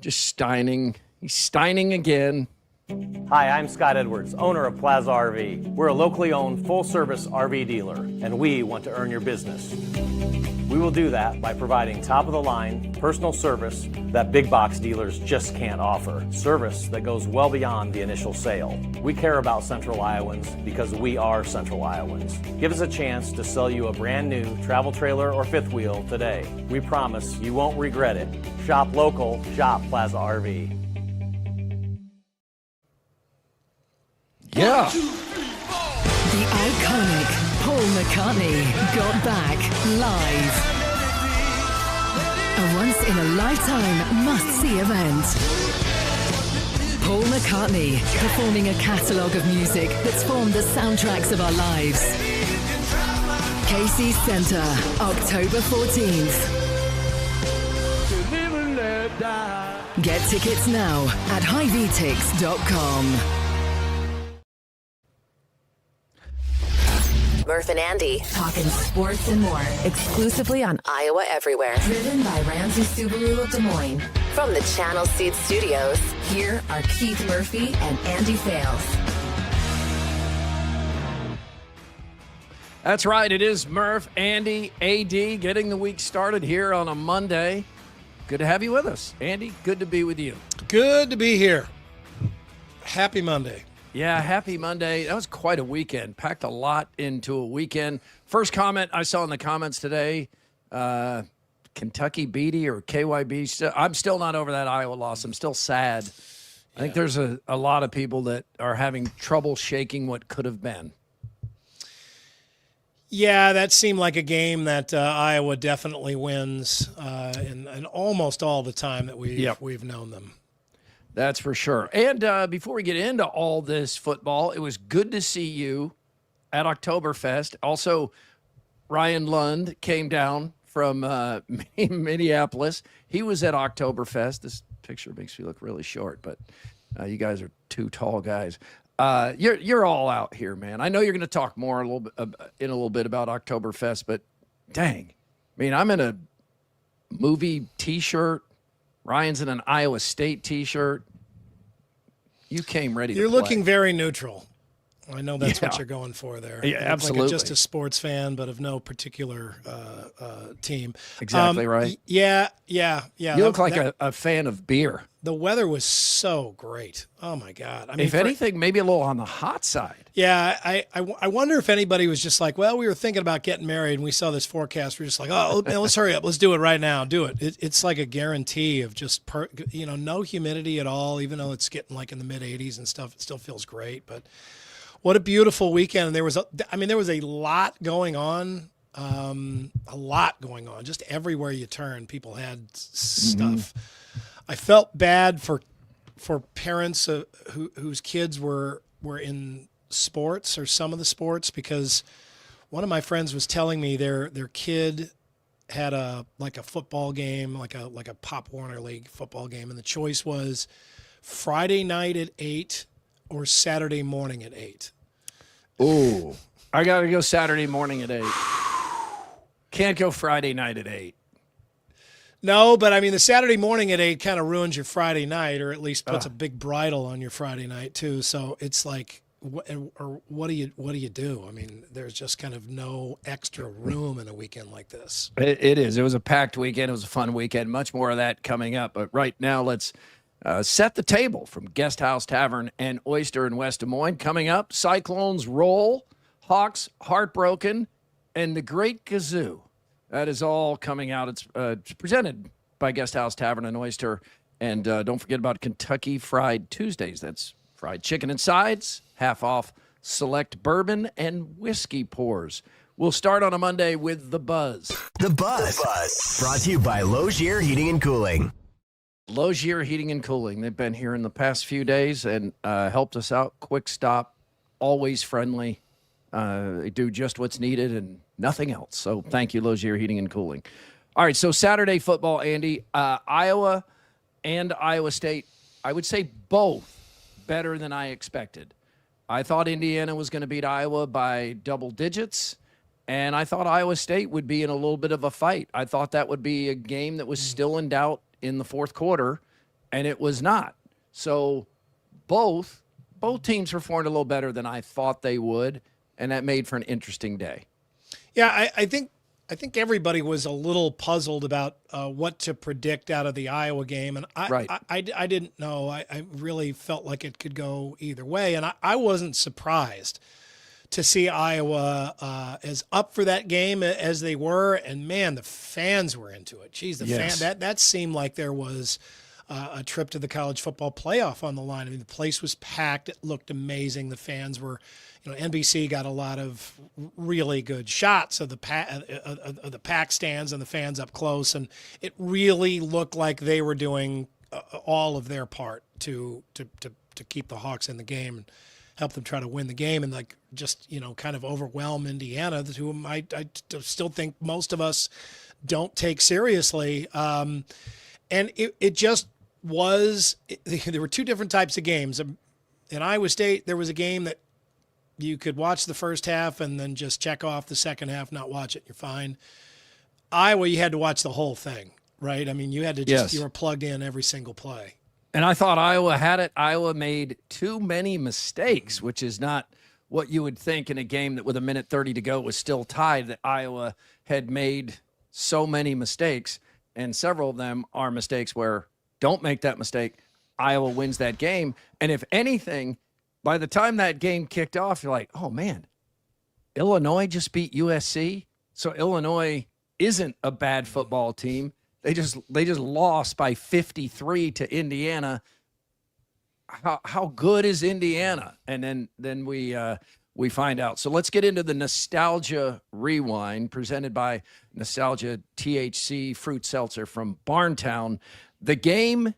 Just Steining. He's Steining again. Hi, I'm Scott Edwards, owner of Plaza RV. We're a locally owned, full-service RV dealer, and we want to earn your business. We will do that by providing top-of-the-line personal service that big box dealers just can't offer. Service that goes well beyond the initial sale. We care about Central Iowans because we are Central Iowans. Give us a chance to sell you a brand new travel trailer or fifth wheel today. We promise you won't regret it. Shop local, shop Plaza RV. Yeah. The iconic Paul McCartney got back live. A once-in-a-lifetime must-see event. Paul McCartney performing a catalogue of music that's formed the soundtracks of our lives. Casey Centre, October 14th. Get tickets now at highvtix.com. Murph and Andy, talking sports and more, exclusively on Iowa Everywhere. Driven by Ramsey Subaru of Des Moines. From the Channel Seed Studios, here are Keith Murphy and Andy Fales. That's right. It is Murph, Andy, AD getting the week started here on a Monday. Good to have you with us. Andy, good to be with you. Good to be here. Happy Monday. Yeah, happy Monday. That was quite a weekend. Packed a lot into a weekend. First comment I saw in the comments today, Kentucky beaty or KYB. I'm still not over that Iowa loss. I'm still sad. I think there's a lot of people that are having trouble shaking what could have been. Yeah, that seemed like a game that Iowa definitely wins in almost all the time that we've known them. That's for sure. And before we get into all this football, it was good to see you at Oktoberfest. Also, Ryan Lund came down from Minneapolis. He was at Oktoberfest. This picture makes me look really short, but you guys are two tall guys. You're all out here, man. I know you're going to talk more in a little bit about Oktoberfest, but dang, I mean, I'm in a movie T-shirt. Ryan's in an Iowa State T-shirt. You came ready to You're play. looking very neutral. I know that's what you're going for there. Yeah, absolutely. Like just a sports fan, but of no particular team. Exactly right. Yeah. You look like a fan of beer. The weather was so great. Oh, my God. I mean, if anything, maybe a little on the hot side. Yeah, I wonder if anybody was just like, well, we were thinking about getting married, and we saw this forecast. We're just like, oh, man, let's hurry up. Let's do it right now. Do it. It's like a guarantee of just, no humidity at all, even though it's getting like in the mid-80s and stuff. It still feels great. But what a beautiful weekend. And there was a lot going on. Just everywhere you turn, people had stuff. I felt bad for parents whose kids were in sports or some of the sports, because one of my friends was telling me their kid had a football game, like a Pop Warner League football game, and the choice was Friday night at 8 or Saturday morning at 8. Ooh, I got to go Saturday morning at 8. Can't go Friday night at 8. No, but I mean, the Saturday morning at 8 kind of ruins your Friday night, or at least puts a big bridle on your Friday night too. So it's like, what do you do? I mean, there's just kind of no extra room in a weekend like this. It is. It was a packed weekend. It was a fun weekend. Much more of that coming up. But right now, let's set the table from Guest House Tavern and Oyster in West Des Moines. Coming up, Cyclones roll, Hawks heartbroken, and the Great Kazoo. That is all coming out. It's presented by Guest House Tavern and Oyster. And don't forget about Kentucky Fried Tuesdays. That's fried chicken and sides, half off select bourbon and whiskey pours. We'll start on a Monday with The Buzz. The Buzz. Brought to you by Logier Heating and Cooling. Logier Heating and Cooling. They've been here in the past few days and helped us out. Quick stop, always friendly. They do just what's needed and nothing else. So thank you, Logier Heating and Cooling. All right, so Saturday football, Andy. Iowa and Iowa State, I would say both better than I expected. I thought Indiana was going to beat Iowa by double digits, and I thought Iowa State would be in a little bit of a fight. I thought that would be a game that was still in doubt in the fourth quarter, and it was not. So both teams performed a little better than I thought they would, and that made for an interesting day. Yeah, I think everybody was a little puzzled about what to predict out of the Iowa game, and I didn't know. I really felt like it could go either way, and I wasn't surprised to see Iowa as up for that game as they were, and man, the fans were into it. Geez, that seemed like there was a trip to the college football playoff on the line. I mean, the place was packed. It looked amazing. The fans were, NBC got a lot of really good shots of the pack stands and the fans up close, and it really looked like they were doing all of their part to keep the Hawks in the game and help them try to win the game, and kind of overwhelm Indiana, whom I still think most of us don't take seriously. And it just was. There were two different types of games. In Iowa State, there was a game that you could watch the first half and then just check off the second half, not watch it, you're fine. Iowa, you had to watch the whole thing, right? I mean, you had to you were plugged in every single play. And I thought Iowa had it. Iowa made too many mistakes, which is not what you would think in a game that with 1:30 to go was still tied, that Iowa had made so many mistakes. And several of them are mistakes where don't make that mistake. Iowa wins that game. And if anything, by the time that game kicked off, you're like, oh, man, Illinois just beat USC. So Illinois isn't a bad football team. They just lost by 53 to Indiana. How good is Indiana? And then we find out. So let's get into the Nostalgia Rewind presented by Nostalgia THC Fruit Seltzer from Barntown. The game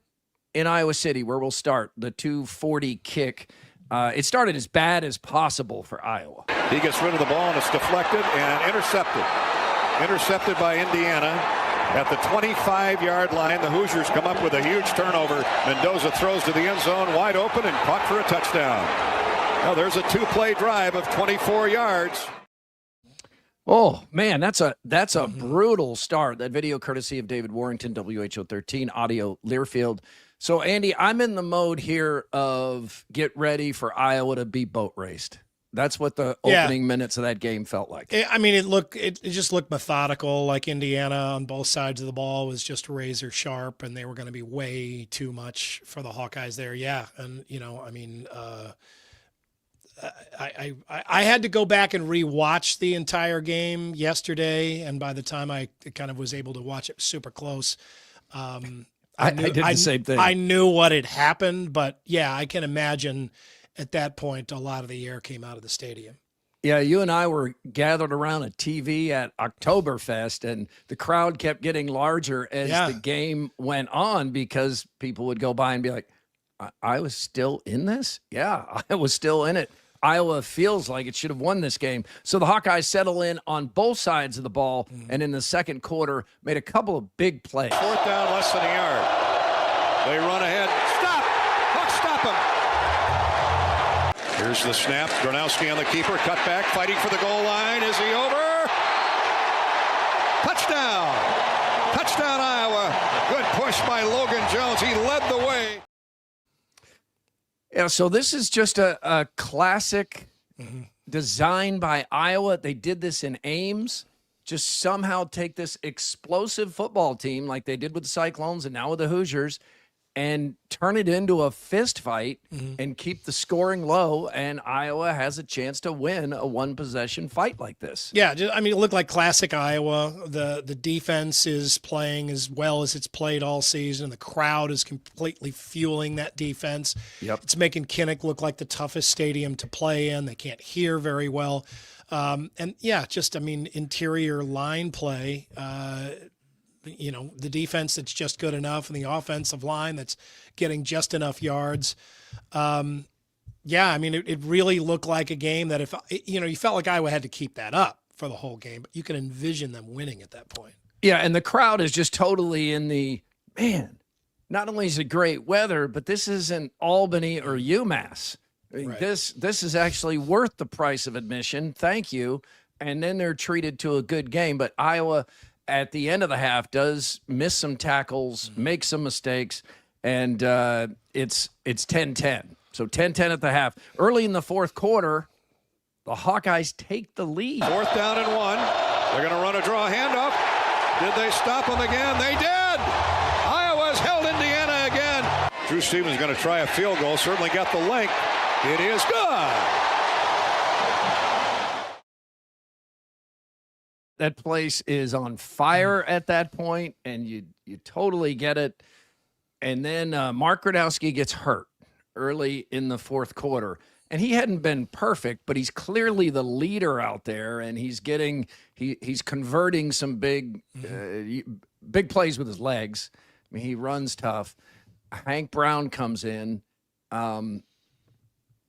in Iowa City, where we'll start, the 240 kick. It started as bad as possible for Iowa. He gets rid of the ball, and it's deflected and intercepted. Intercepted by Indiana at the 25-yard line. The Hoosiers come up with a huge turnover. Mendoza throws to the end zone, wide open, and caught for a touchdown. Now there's a two-play drive of 24 yards. Oh, man, that's a brutal start. That video courtesy of David Warrington, WHO 13, audio Learfield. So, Andy, I'm in the mode here of get ready for Iowa to be boat raced. That's what the opening minutes of that game felt like. I mean, it just looked methodical, like Indiana on both sides of the ball was just razor sharp, and they were going to be way too much for the Hawkeyes there. Yeah, and, I had to go back and rewatch the entire game yesterday, and by the time I kind of was able to watch it super close, I did the same thing. I knew what had happened, but yeah, I can imagine at that point a lot of the air came out of the stadium. Yeah, you and I were gathered around a TV at Oktoberfest, and the crowd kept getting larger as the game went on because people would go by and be like, I was still in this? Yeah, I was still in it. Iowa feels like it should have won this game. So the Hawkeyes settle in on both sides of the ball, and in the second quarter made a couple of big plays. Fourth down, less than a yard. They run ahead. Stop! Hawks stop him. Here's the snap. Gronowski on the keeper. Cut back, fighting for the goal line. Is he over? Touchdown! Touchdown, Iowa. Good push by Logan Jones. He led the way. Yeah, so this is just a classic design by Iowa. They did this in Ames. Just somehow take this explosive football team like they did with the Cyclones and now with the Hoosiers and turn it into a fist fight and keep the scoring low, and Iowa has a chance to win a one-possession fight like this. Yeah, it looked like classic Iowa. The defense is playing as well as it's played all season. The crowd is completely fueling that defense. Yep. It's making Kinnick look like the toughest stadium to play in. They can't hear very well. Interior line play, the defense that's just good enough and the offensive line that's getting just enough yards. It really looked like a game that you felt like Iowa had to keep that up for the whole game, but you can envision them winning at that point. Yeah, and the crowd is just totally in the, man, not only is it great weather, but this isn't Albany or UMass. Right. This is actually worth the price of admission. Thank you. And then they're treated to a good game. But Iowa, at the end of the half, does miss some tackles, make some mistakes. and it's 10-10. So 10-10 at the half. Early in the fourth quarter, the Hawkeyes take the lead. 4th down and 1. They're going to run a draw handoff. Did they stop them again? They did! Iowa's held Indiana again. Drew Stevens going to try a field goal. Certainly got the length. It is good. That place is on fire at that point, and you totally get it. And then Mark Gronowski gets hurt early in the fourth quarter. And he hadn't been perfect, but he's clearly the leader out there, and he's converting some big plays with his legs. I mean, he runs tough. Hank Brown comes in.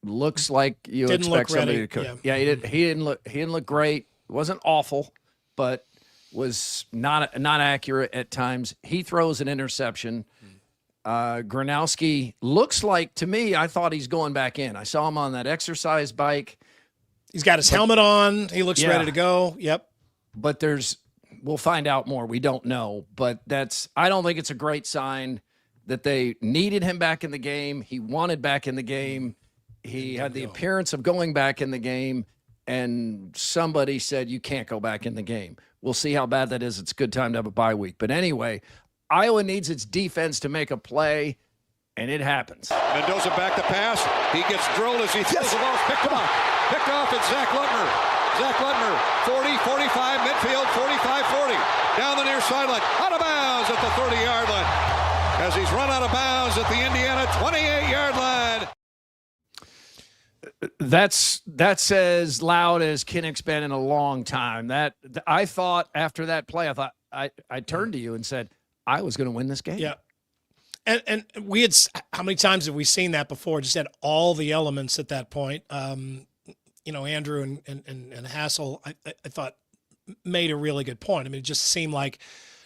Looks like you expect somebody to cook. Yeah, he didn't look great. It wasn't awful, but was not accurate at times. He throws an interception. Gronowski looks like, to me, I thought he's going back in. I saw him on that exercise bike. He's got his helmet on. He looks ready to go. Yep. But we'll find out more. We don't know. But I don't think it's a great sign that they needed him back in the game. He wanted back in the game. He had the appearance of going back in the game, and somebody said, you can't go back in the game. We'll see how bad that is. It's a good time to have a bye week. But anyway, Iowa needs its defense to make a play, and it happens. Mendoza back to pass. He gets drilled as he throws the ball. Picked off. It's Zach Lutner. 40, 45, midfield, 45, 40. Down the near sideline. Out of bounds at the 30-yard line. As he's run out of bounds at the Indiana 28-yard line. That's as loud as Kinnick's been in a long time. I thought after that play, I turned to you and said, I was going to win this game. Yeah. And we had, how many times have we seen that before? Just had all the elements at that point. Andrew and Hassel, I thought made a really good point. I mean, it just seemed like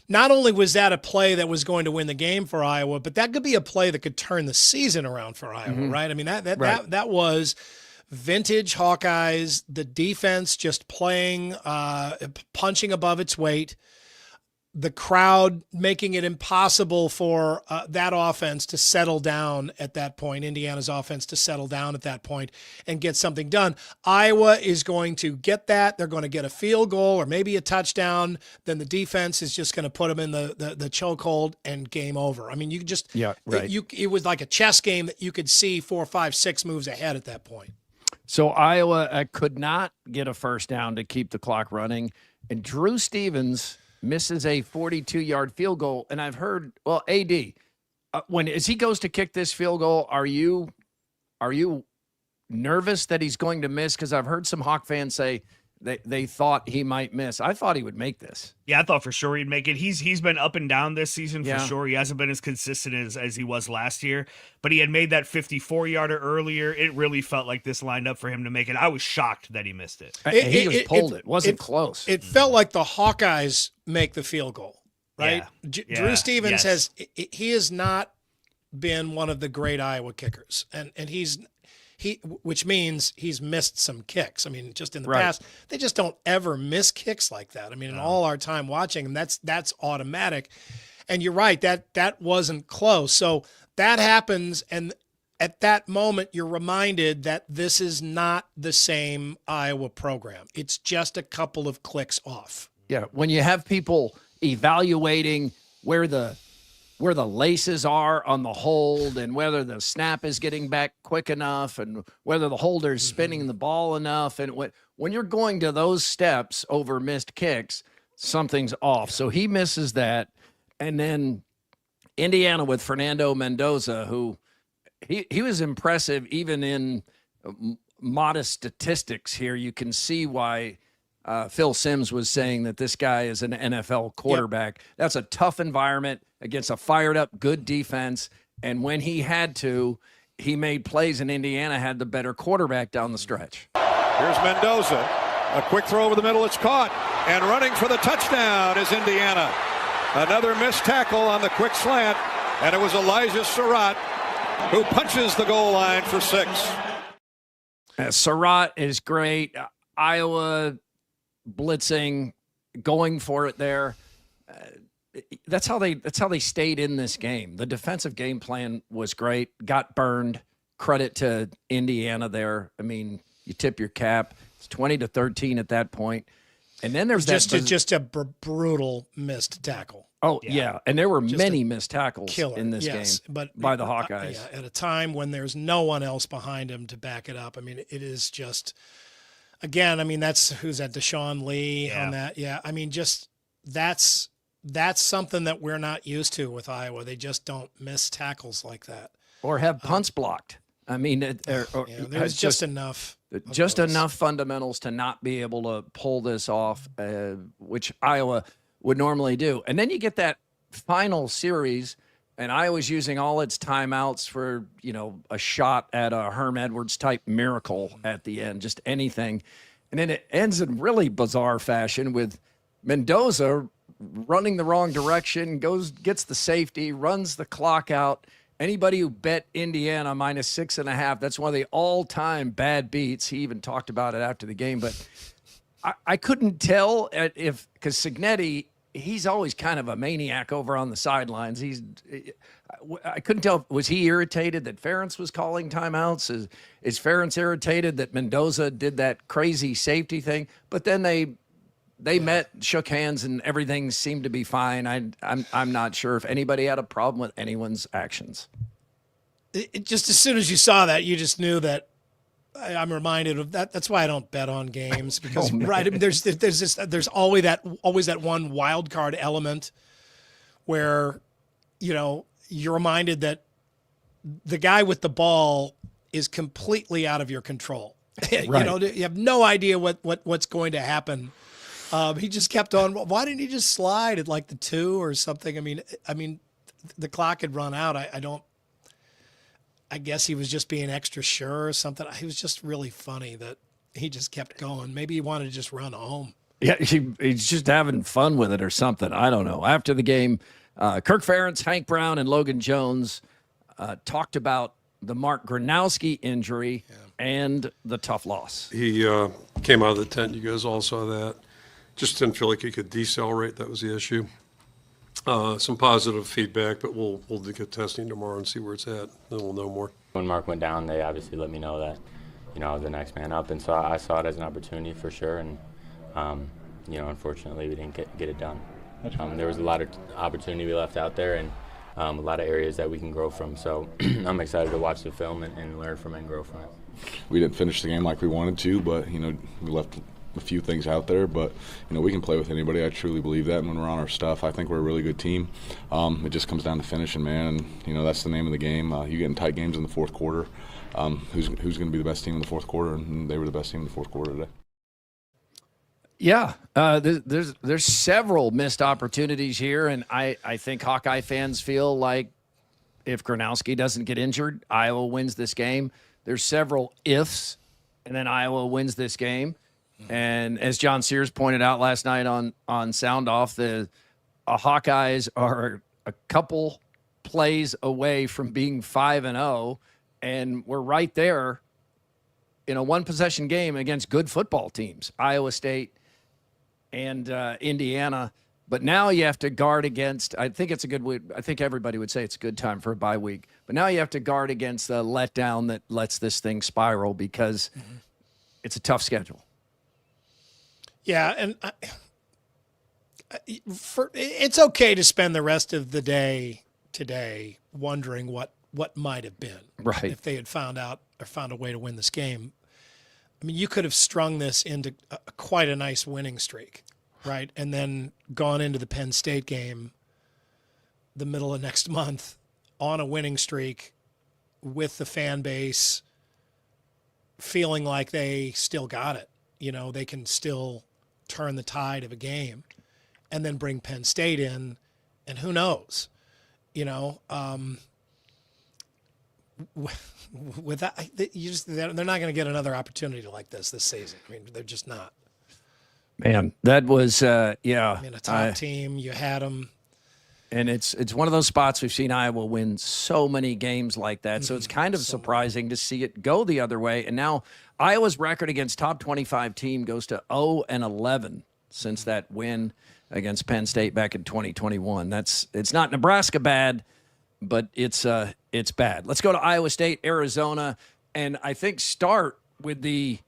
not only was that a play that was going to win the game for Iowa, but that could be a play that could turn the season around for Iowa, right? I mean, that was vintage Hawkeyes, the defense just playing, punching above its weight, the crowd making it impossible for that offense to settle down at that point, Indiana's offense to settle down at that point and get something done. Iowa is going to get that. They're going to get a field goal or maybe a touchdown. Then the defense is just going to put them in the chokehold and game over. I mean, you just it was like a chess game that you could see 4, 5, 6 moves ahead at that point. So Iowa could not get a first down to keep the clock running, and Drew Stevens misses a 42-yard field goal. And I've heard, AD, as he goes to kick this field goal, are you nervous that he's going to miss? Because I've heard some Hawk fans say they thought he might miss. I thought he would make this. Yeah, I thought for sure he'd make it. He's been up and down this season for sure. He hasn't been as consistent as he was last year, but he had made that 54-yarder earlier. It really felt like this lined up for him to make it. I was shocked that he missed it. He just pulled it. It wasn't close. It felt like the Hawkeyes make the field goal, right? Yeah. Drew Stevens he has not been one of the great Iowa kickers, and which means he's missed some kicks. I mean, just in the past, they just don't ever miss kicks like that. I mean, in all our time watching him, that's automatic. And you're right, that wasn't close. So that happens, and at that moment, you're reminded that this is not the same Iowa program. It's just a couple of clicks off. Yeah, when you have people evaluating where the laces are on the hold and whether the snap is getting back quick enough and whether the holder is spinning the ball enough. And when you're going to those steps over missed kicks, something's off. So he misses that. And then Indiana with Fernando Mendoza, who he was impressive even in modest statistics here. You can see why Phil Simms was saying that this guy is an NFL quarterback. Yep. That's a tough environment against a fired-up, good defense. And when he had to, he made plays, and Indiana had the better quarterback down the stretch. Here's Mendoza. A quick throw over the middle. It's caught. And running for the touchdown is Indiana. Another missed tackle on the quick slant. And it was Elijah Surratt who punches the goal line for 6. Surratt is great. Iowa blitzing, going for it there. that's how they stayed in this game. The defensive game plan was great. Got burned. Credit to Indiana there. I mean, you tip your cap. It's 20-13 at that point. And then there's just a brutal missed tackle. Oh yeah, and there were many missed tackles in this game but by the Hawkeyes. At a time when there's no one else behind him to back it up. I mean, it is just. Again, I mean, who's that? Deshaun Lee on that. Yeah, I mean, just that's something that we're not used to with Iowa. They just don't miss tackles like that, or have punts blocked. I mean, there's just enough. Just enough fundamentals to not be able to pull this off, which Iowa would normally do. And then you get that final series, and Iowa's using all its timeouts for, a shot at a Herm Edwards type miracle at the end, just anything. And then it ends in really bizarre fashion with Mendoza running the wrong direction, gets the safety, runs the clock out. Anybody who bet Indiana -6.5, that's one of the all-time bad beats. He even talked about it after the game. But I couldn't tell because Cignetti, he's always kind of a maniac over on the sidelines. I couldn't tell. Was he irritated that Ferentz was calling timeouts? Is Ferentz irritated that Mendoza did that crazy safety thing? But then they met, shook hands, and everything seemed to be fine. I'm not sure if anybody had a problem with anyone's actions. It just as soon as you saw that, you just knew that. I'm reminded of that. That's why I don't bet on games because right, I mean, there's always that one wild card element where you're reminded that the guy with the ball is completely out of your control. Right. You have no idea what's going to happen. He just kept on. Why didn't he just slide at like the 2 or something? I mean, the clock had run out. I guess he was just being extra sure or something. It was just really funny that he just kept going. Maybe he wanted to just run home. Yeah, he's just having fun with it or something. I don't know. After the game, Kirk Ferentz, Hank Brown, and Logan Jones talked about the Mark Gronowski injury and the tough loss. He came out of the tent. You guys all saw that. Just didn't feel like he could decelerate. That was the issue. Some positive feedback, but we'll get testing tomorrow and see where it's at. Then we'll know more. When Mark went down, they obviously let me know that, I was the next man up, and so I saw it as an opportunity for sure. And unfortunately, we didn't get it done. There was a lot of opportunity we left out there, and a lot of areas that we can grow from. So I'm excited to watch the film and learn from it and grow from it. We didn't finish the game like we wanted to, but we left a few things out there, but we can play with anybody. I truly believe that. And when we're on our stuff, I think we're a really good team. It just comes down to finishing, man, and that's the name of the game. You get in tight games in the fourth quarter. Who's going to be the best team in the fourth quarter? And they were the best team in the fourth quarter today. Yeah, there's several missed opportunities here, and I think Hawkeye fans feel like if Gronowski doesn't get injured, Iowa wins this game. There's several ifs, and then Iowa wins this game. And as John Sears pointed out last night on Sound Off, the Hawkeyes are a couple plays away from being 5-0, and we're right there in a one-possession game against good football teams, Iowa State and Indiana. But now you have to guard against. I think everybody would say it's a good time for a bye week. But now you have to guard against the letdown that lets this thing spiral because it's a tough schedule. Yeah, and it's okay to spend the rest of the day today wondering what might have been, right, if they had found a way to win this game. I mean, you could have strung this into quite a nice winning streak, right, and then gone into the Penn State game the middle of next month on a winning streak with the fan base feeling like they still got it. They can still turn the tide of a game, and then bring Penn State in, and who knows, with that, they're not going to get another opportunity like this season. I mean, they're just not. Man, that was a top team. You had them, and it's one of those spots we've seen Iowa win so many games like that. So it's kind of surprising to see it go the other way. And now Iowa's record against top 25 team goes to 0-11 since that win. against Penn State back in 2021. It's not Nebraska bad, but it's bad. Let's go to Iowa State, Arizona, and I think start with the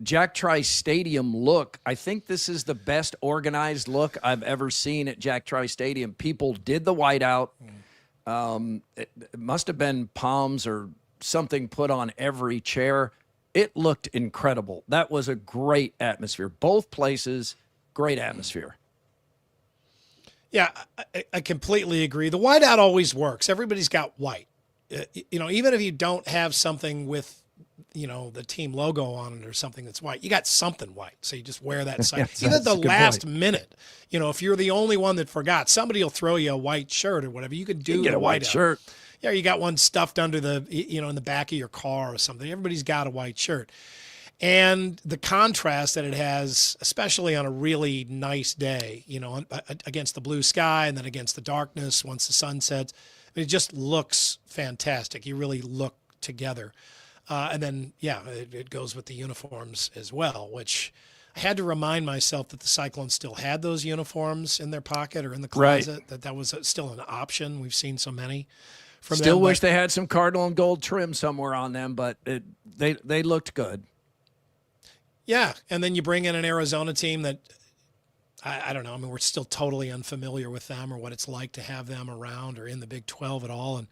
Jack Trice Stadium look. I think this is the best organized look I've ever seen at Jack Trice Stadium. People did the whiteout. It must have been palms or something put on every chair. It looked incredible. That was a great atmosphere. Both places, great atmosphere. Yeah, I completely agree. The whiteout always works. Everybody's got white. Even if you don't have something with, the team logo on it or something that's white, you got something white. So you just wear that. Even at the last minute, if you're the only one that forgot, somebody will throw you a white shirt or whatever. You could do get a white shirt. Yeah, you got one stuffed under in the back of your car or something. Everybody's got a white shirt. And the contrast that it has, especially on a really nice day, against the blue sky and then against the darkness once the sun sets, it just looks fantastic. You really look together. And then, it goes with the uniforms as well, which I had to remind myself that the Cyclones still had those uniforms in their pocket or in the closet, right. that was still an option. We've seen so many from still them. Wish they had some cardinal and gold trim somewhere on them, but they looked good. Yeah, and then you bring in an Arizona team that, I don't know, I mean, we're still totally unfamiliar with them or what it's like to have them around or in the Big 12 at all, and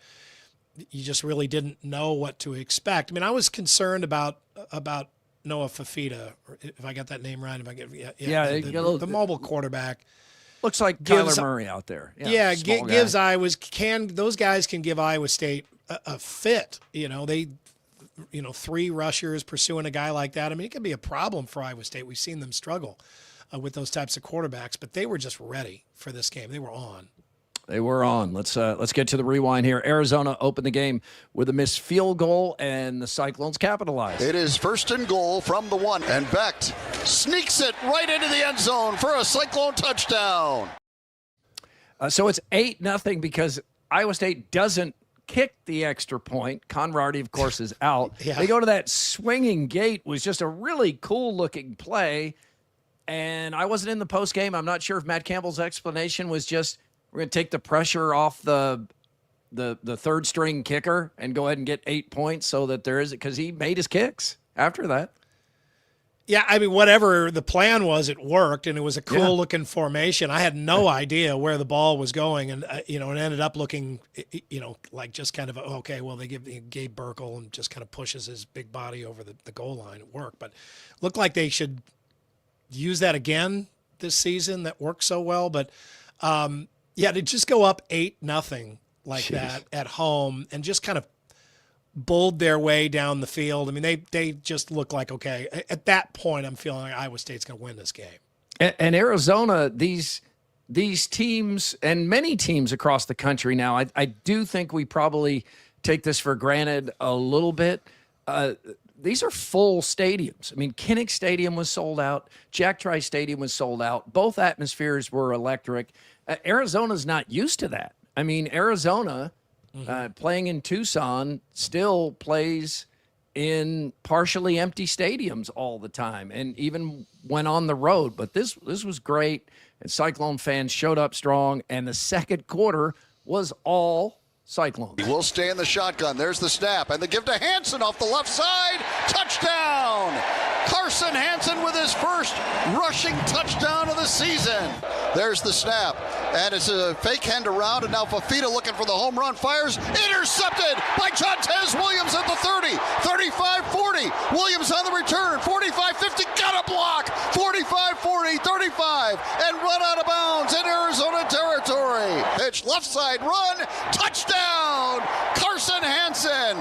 you just really didn't know what to expect. I mean, I was concerned about Noah Fafita, or if I got that name right. If I get the mobile quarterback. Looks like Kyler Murray out there. Gives those guys can give Iowa State a fit. Three rushers pursuing a guy like that. I mean, it can be a problem for Iowa State. We've seen them struggle with those types of quarterbacks, but they were just ready for this game. They were on. They were on. Let's get to the rewind here. Arizona opened the game with a missed field goal, and the Cyclones capitalized. It is 1st and goal from the 1, and Becht sneaks it right into the end zone for a Cyclone touchdown. So it's 8-0 because Iowa State doesn't kick the extra point. Conradi, of course, is out. Yeah. They go to that swinging gate. Was just a really cool-looking play, and I wasn't in the postgame. I'm not sure if Matt Campbell's explanation was just, we're going to take the pressure off the third-string kicker and go ahead and get 8 points so that there is – because he made his kicks after that. Yeah, I mean, whatever the plan was, it worked, and it was a cool-looking formation. I had no idea where the ball was going, and, it ended up looking, like just kind of, okay, well, they give Gabe Burkle and just kind of pushes his big body over the goal line. It worked, but it looked like they should use that again this season. That worked so well, but to just go up 8-0 like that at home and just kind of bowled their way down the field. I mean, they just look like, okay, at that point, I'm feeling like Iowa State's going to win this game. And Arizona, these teams and many teams across the country now, I do think we probably take this for granted a little bit. These are full stadiums. I mean, Kinnick Stadium was sold out. Jack Trice Stadium was sold out. Both atmospheres were electric. Arizona's not used to that. I mean, Arizona... playing in Tucson still plays in partially empty stadiums all the time, and even went on the road. But this was great, and Cyclone fans showed up strong, and the second quarter was all Cyclones. He will stay in the shotgun. There's the snap, and the give to Hansen off the left side. Touchdown! Carson Hansen with his first rushing touchdown of the season. There's the snap, and it's a fake hand around, and now Fafita looking for the home run, fires, intercepted by Jontez Williams at the 30, 35-40. Williams on the return, 45-50, got a block, 45-40, 35, and run out of bounds in Arizona territory. Pitch left side run, touchdown, Carson Hansen.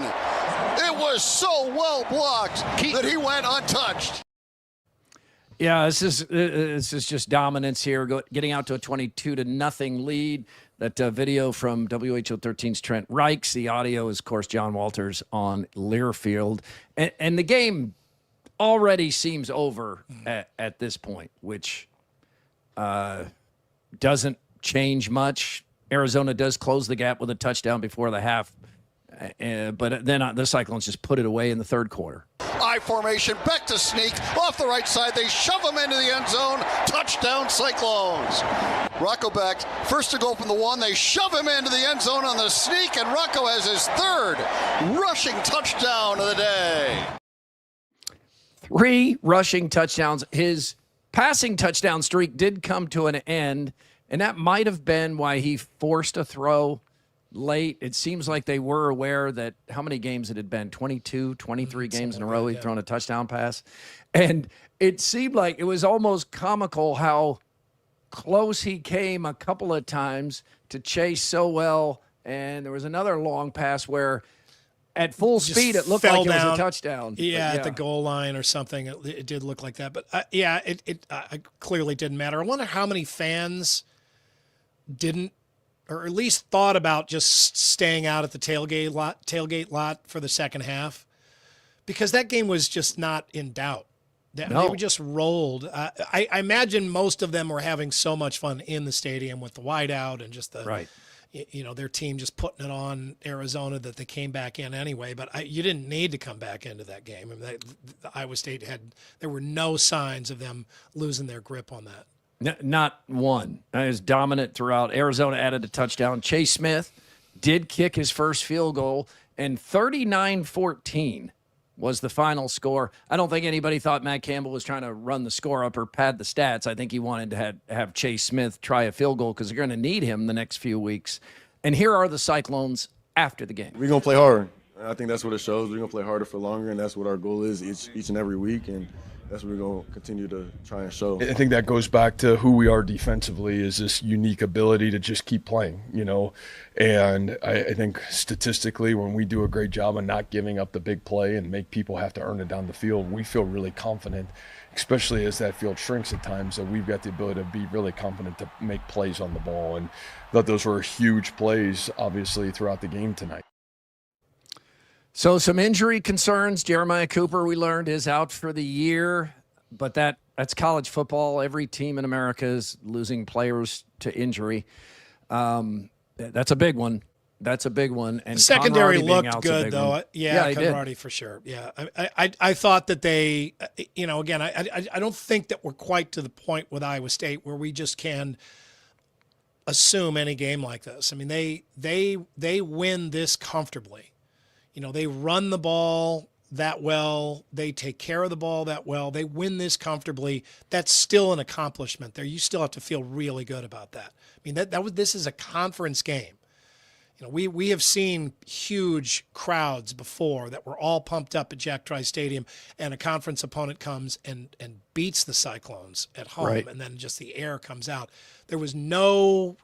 It was so well blocked that he went untouched. Yeah, this is just dominance here, getting out to a 22-0 lead. That video from WHO 13's Trent Reichs. The audio is, of course, John Walters on Learfield. And the game already seems over at this point, which doesn't change much. Arizona does close the gap with a touchdown before the half, but then the Cyclones just put it away in the third quarter. I formation, back to sneak, off the right side. They shove him into the end zone. Touchdown, Cyclones. Rocco back, first to go from the 1. They shove him into the end zone on the sneak, and Rocco has his 3rd rushing touchdown of the day. 3 rushing touchdowns. His passing touchdown streak did come to an end, and that might have been why he forced a throw late. It seems like they were aware that how many games it had been, 22, 23 games in a row he'd thrown a touchdown pass. And it seemed like it was almost comical how close he came a couple of times to chase so well. And there was another long pass where at full speed it looked like it was a touchdown. Yeah, at the goal line or something. It did look like that. But it clearly didn't matter. I wonder how many fans didn't, or at least thought about just staying out at the tailgate lot for the second half, because that game was just not in doubt. They just rolled. I imagine most of them were having so much fun in the stadium with the whiteout and just the their team just putting it on Arizona that they came back in anyway. But you didn't need to come back into that game. I mean, the Iowa State there were no signs of them losing their grip on that. Not one. It was dominant throughout. Arizona added a touchdown. Chase Smith did kick his first field goal, and 39-14 was the final score. I don't think anybody thought Matt Campbell was trying to run the score up or pad the stats. I think he wanted to have Chase Smith try a field goal because they're going to need him the next few weeks. And here are the Cyclones after the game. We're going to play harder. I think that's what it shows. We're going to play harder for longer, and that's what our goal is each and every week. And that's what we're going to continue to try and show. I think that goes back to who we are defensively, is this unique ability to just keep playing, And I think statistically, when we do a great job of not giving up the big play and make people have to earn it down the field, we feel really confident, especially as that field shrinks at times, that we've got the ability to be really confident to make plays on the ball. And I thought those were huge plays, obviously, throughout the game tonight. So some injury concerns. Jeremiah Cooper, we learned, is out for the year, but that's college football. Every team in America is losing players to injury. That's a big one. That's a big one. And the secondary Conradi looked good, though. Yeah, Conradi for sure. Yeah, I thought that they, again, I don't think that we're quite to the point with Iowa State where we just can assume any game like this. I mean, they win this comfortably. They run the ball that well. They take care of the ball that well. They win this comfortably. That's still an accomplishment there. You still have to feel really good about that. I mean, this is a conference game. We have seen huge crowds before that were all pumped up at Jack Trice Stadium, and a conference opponent comes and beats the Cyclones at home, and then just the air comes out. There was no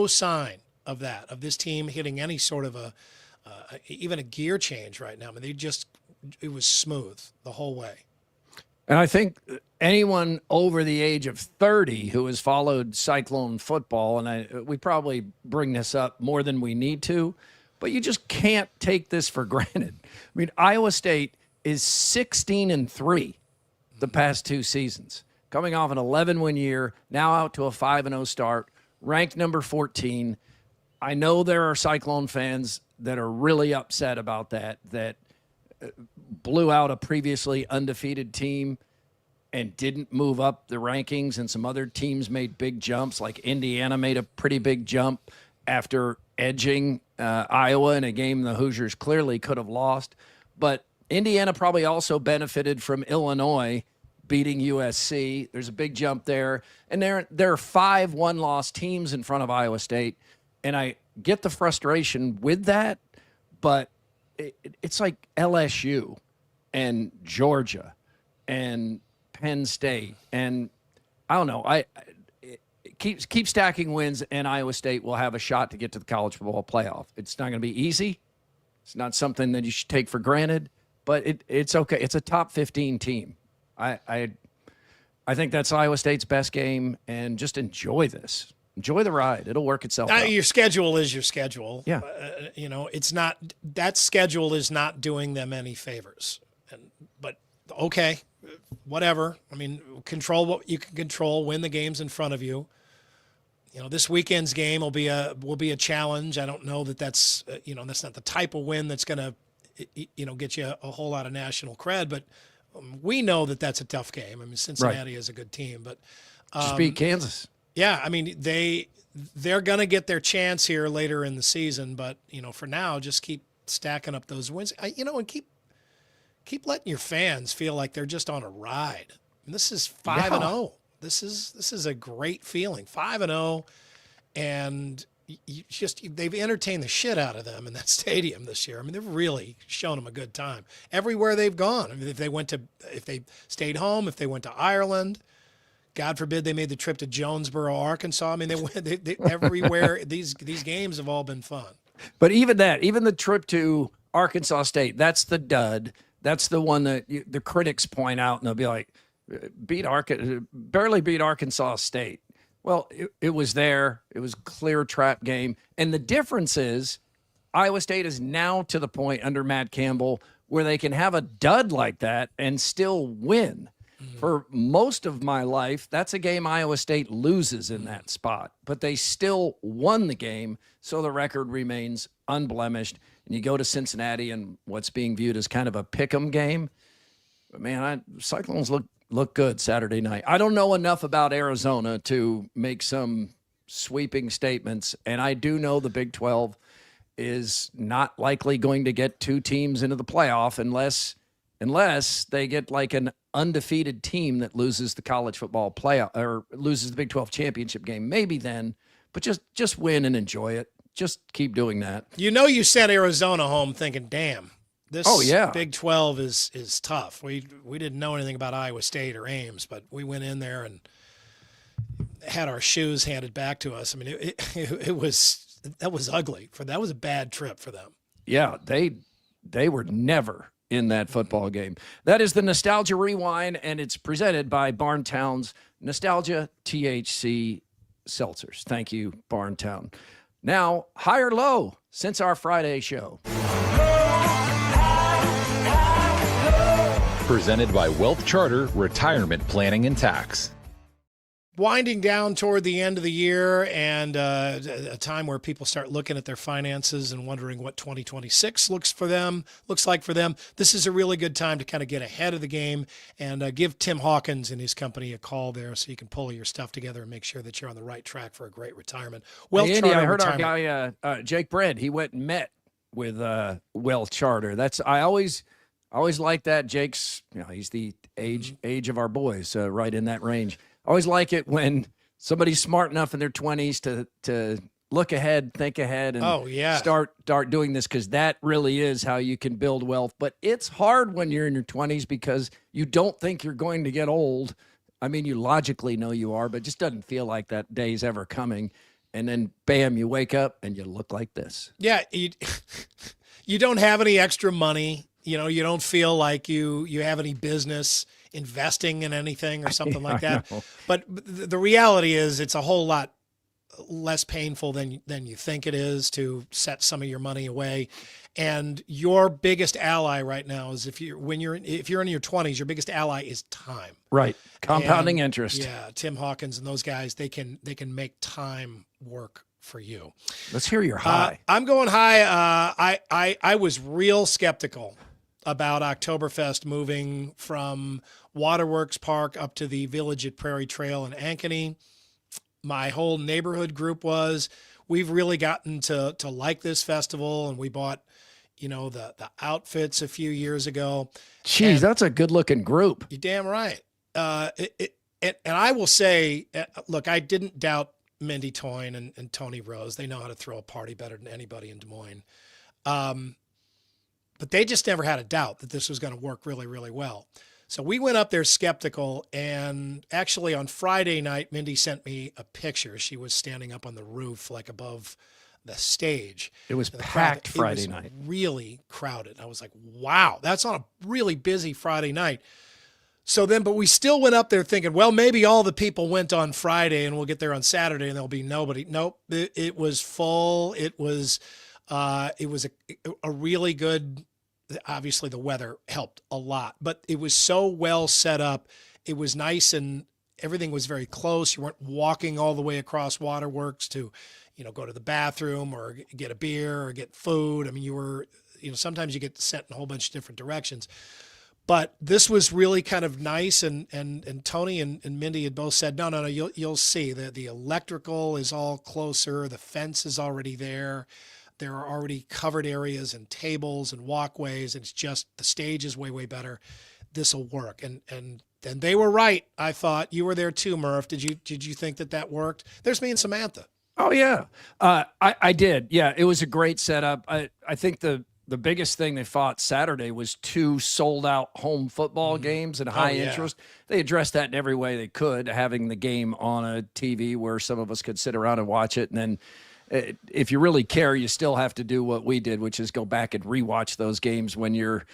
sign of that, of this team hitting any sort of even a gear change right now. I mean, it was smooth the whole way. And I think anyone over the age of 30 who has followed Cyclone football, and we probably bring this up more than we need to, but you just can't take this for granted. I mean, Iowa State is 16-3 the past 2 seasons, coming off an 11-win year, now out to a 5-0 start, ranked number 14. I know there are Cyclone fans that are really upset about that blew out a previously undefeated team and didn't move up the rankings, and some other teams made big jumps, like Indiana made a pretty big jump after edging Iowa in a game the Hoosiers clearly could have lost. But Indiana probably also benefited from Illinois beating USC. There's a big jump there. And there are 5 one-loss teams in front of Iowa State, and I get the frustration with that, but it's like LSU and Georgia and Penn State, and I don't know. Keep stacking wins, and Iowa State will have a shot to get to the college football playoff. It's not going to be easy. It's not something that you should take for granted, but it's okay. It's a top 15 team. I think that's Iowa State's best game, and just enjoy this. Enjoy the ride. It'll work itself out. Your schedule is your schedule. Yeah. It's not, that schedule is not doing them any favors. But okay, whatever. I mean, control what you can control, win the games in front of you. This weekend's game will be a challenge. I don't know that that's, that's not the type of win that's going to get you a whole lot of national cred, but we know that that's a tough game. I mean, Cincinnati is a good team, but just beat Kansas. Yeah, I mean they're going to get their chance here later in the season, but for now, just keep stacking up those wins. And keep letting your fans feel like they're just on a ride. And this is 5-0. This is a great feeling. 5-0, and they've entertained the shit out of them in that stadium this year. I mean, they've really shown them a good time everywhere they've gone. I mean, if they stayed home, if they went to Ireland, God forbid they made the trip to Jonesboro, Arkansas. I mean, they everywhere. These games have all been fun. But even the trip to Arkansas State, that's the dud. That's the one that the critics point out, and they'll be like, barely beat Arkansas State. Well, it was there. It was a clear trap game. And the difference is Iowa State is now to the point under Matt Campbell where they can have a dud like that and still win. For most of my life, that's a game Iowa State loses in that spot. But they still won the game, so the record remains unblemished. And you go to Cincinnati and what's being viewed as kind of a pick'em game. But, man, Cyclones look good Saturday night. I don't know enough about Arizona to make some sweeping statements, and I do know the Big 12 is not likely going to get two teams into the playoff unless they get like an undefeated team that loses the college football playoff or loses the Big 12 championship game. Maybe then, but just win and enjoy it. Just keep doing that. You sent Arizona home thinking, damn, this Big 12 is tough. We didn't know anything about Iowa State or Ames, but we went in there and had our shoes handed back to us. I mean, that was ugly. That was a bad trip for them. Yeah, they were never in that football game. That is the Nostalgia Rewind, and it's presented by Barntown's Nostalgia THC Seltzers. Thank you, Barntown. Now, high or low since our Friday show? Presented by Wealth Charter Retirement Planning and Tax. Winding down toward the end of the year and a time where people start looking at their finances and wondering what 2026 looks like for them. This is a really good time to kind of get ahead of the game and give Tim Hawkins and his company a call there so you can pull your stuff together and make sure that you're on the right track for a great retirement. Well, Andy, I heard our guy, Jake Bredd, he went and met with Wealth Charter. I always like that. Jake's, he's the age of our boys, right in that range. I always like it when somebody's smart enough in their 20s to look ahead, think ahead, and start doing this, because that really is how you can build wealth. But it's hard when you're in your 20s because you don't think you're going to get old. I mean, you logically know you are, but it just doesn't feel like that day's ever coming. And then, bam, you wake up and you look like this. Yeah, you don't have any extra money. You don't feel like you have any business investing in anything or something like that. But the reality is it's a whole lot less painful than you think it is to set some of your money away. And your biggest ally right now is if you're in your 20s, your biggest ally is time. Right. Compounding interest. Yeah. Tim Hawkins and those guys, they can make time work for you. Let's hear your high. I'm going high. I was real skeptical about Oktoberfest moving from Waterworks Park up to the Village at Prairie Trail in Ankeny. My whole neighborhood group we've really gotten to like this festival, and we bought, the outfits a few years ago. Jeez, that's a good looking group. You're damn right. And I will say, look, I didn't doubt Mindy Toyne and Tony Rose. They know how to throw a party better than anybody in Des Moines. But they just never had a doubt that this was going to work really, really well. So we went up there skeptical, and actually on Friday night, Mindy sent me a picture. She was standing up on the roof, like above the stage. It was packed Friday night. Really crowded. I was like, wow, that's on a really busy Friday night. But we still went up there thinking, well, maybe all the people went on Friday and we'll get there on Saturday and there'll be nobody. Nope. It was full. It was a really good, obviously the weather helped a lot, but it was so well set up. It was nice and everything was very close. You weren't walking all the way across Waterworks to, go to the bathroom or get a beer or get food. I mean, sometimes you get sent in a whole bunch of different directions. But this was really kind of nice, and Tony and Mindy had both said, no, you'll see that the electrical is all closer, the fence is already there. There are already covered areas and tables and walkways, and it's just the stage is way, way better. This will work. And they were right, I thought. You were there too, Murph. Did you think that worked? There's me and Samantha. Oh, yeah. I did. Yeah, it was a great setup. I think the biggest thing they fought Saturday was 2 sold-out home football games and high interest. They addressed that in every way they could, having the game on a TV where some of us could sit around and watch it. And then if you really care, you still have to do what we did, which is go back and rewatch those games when you're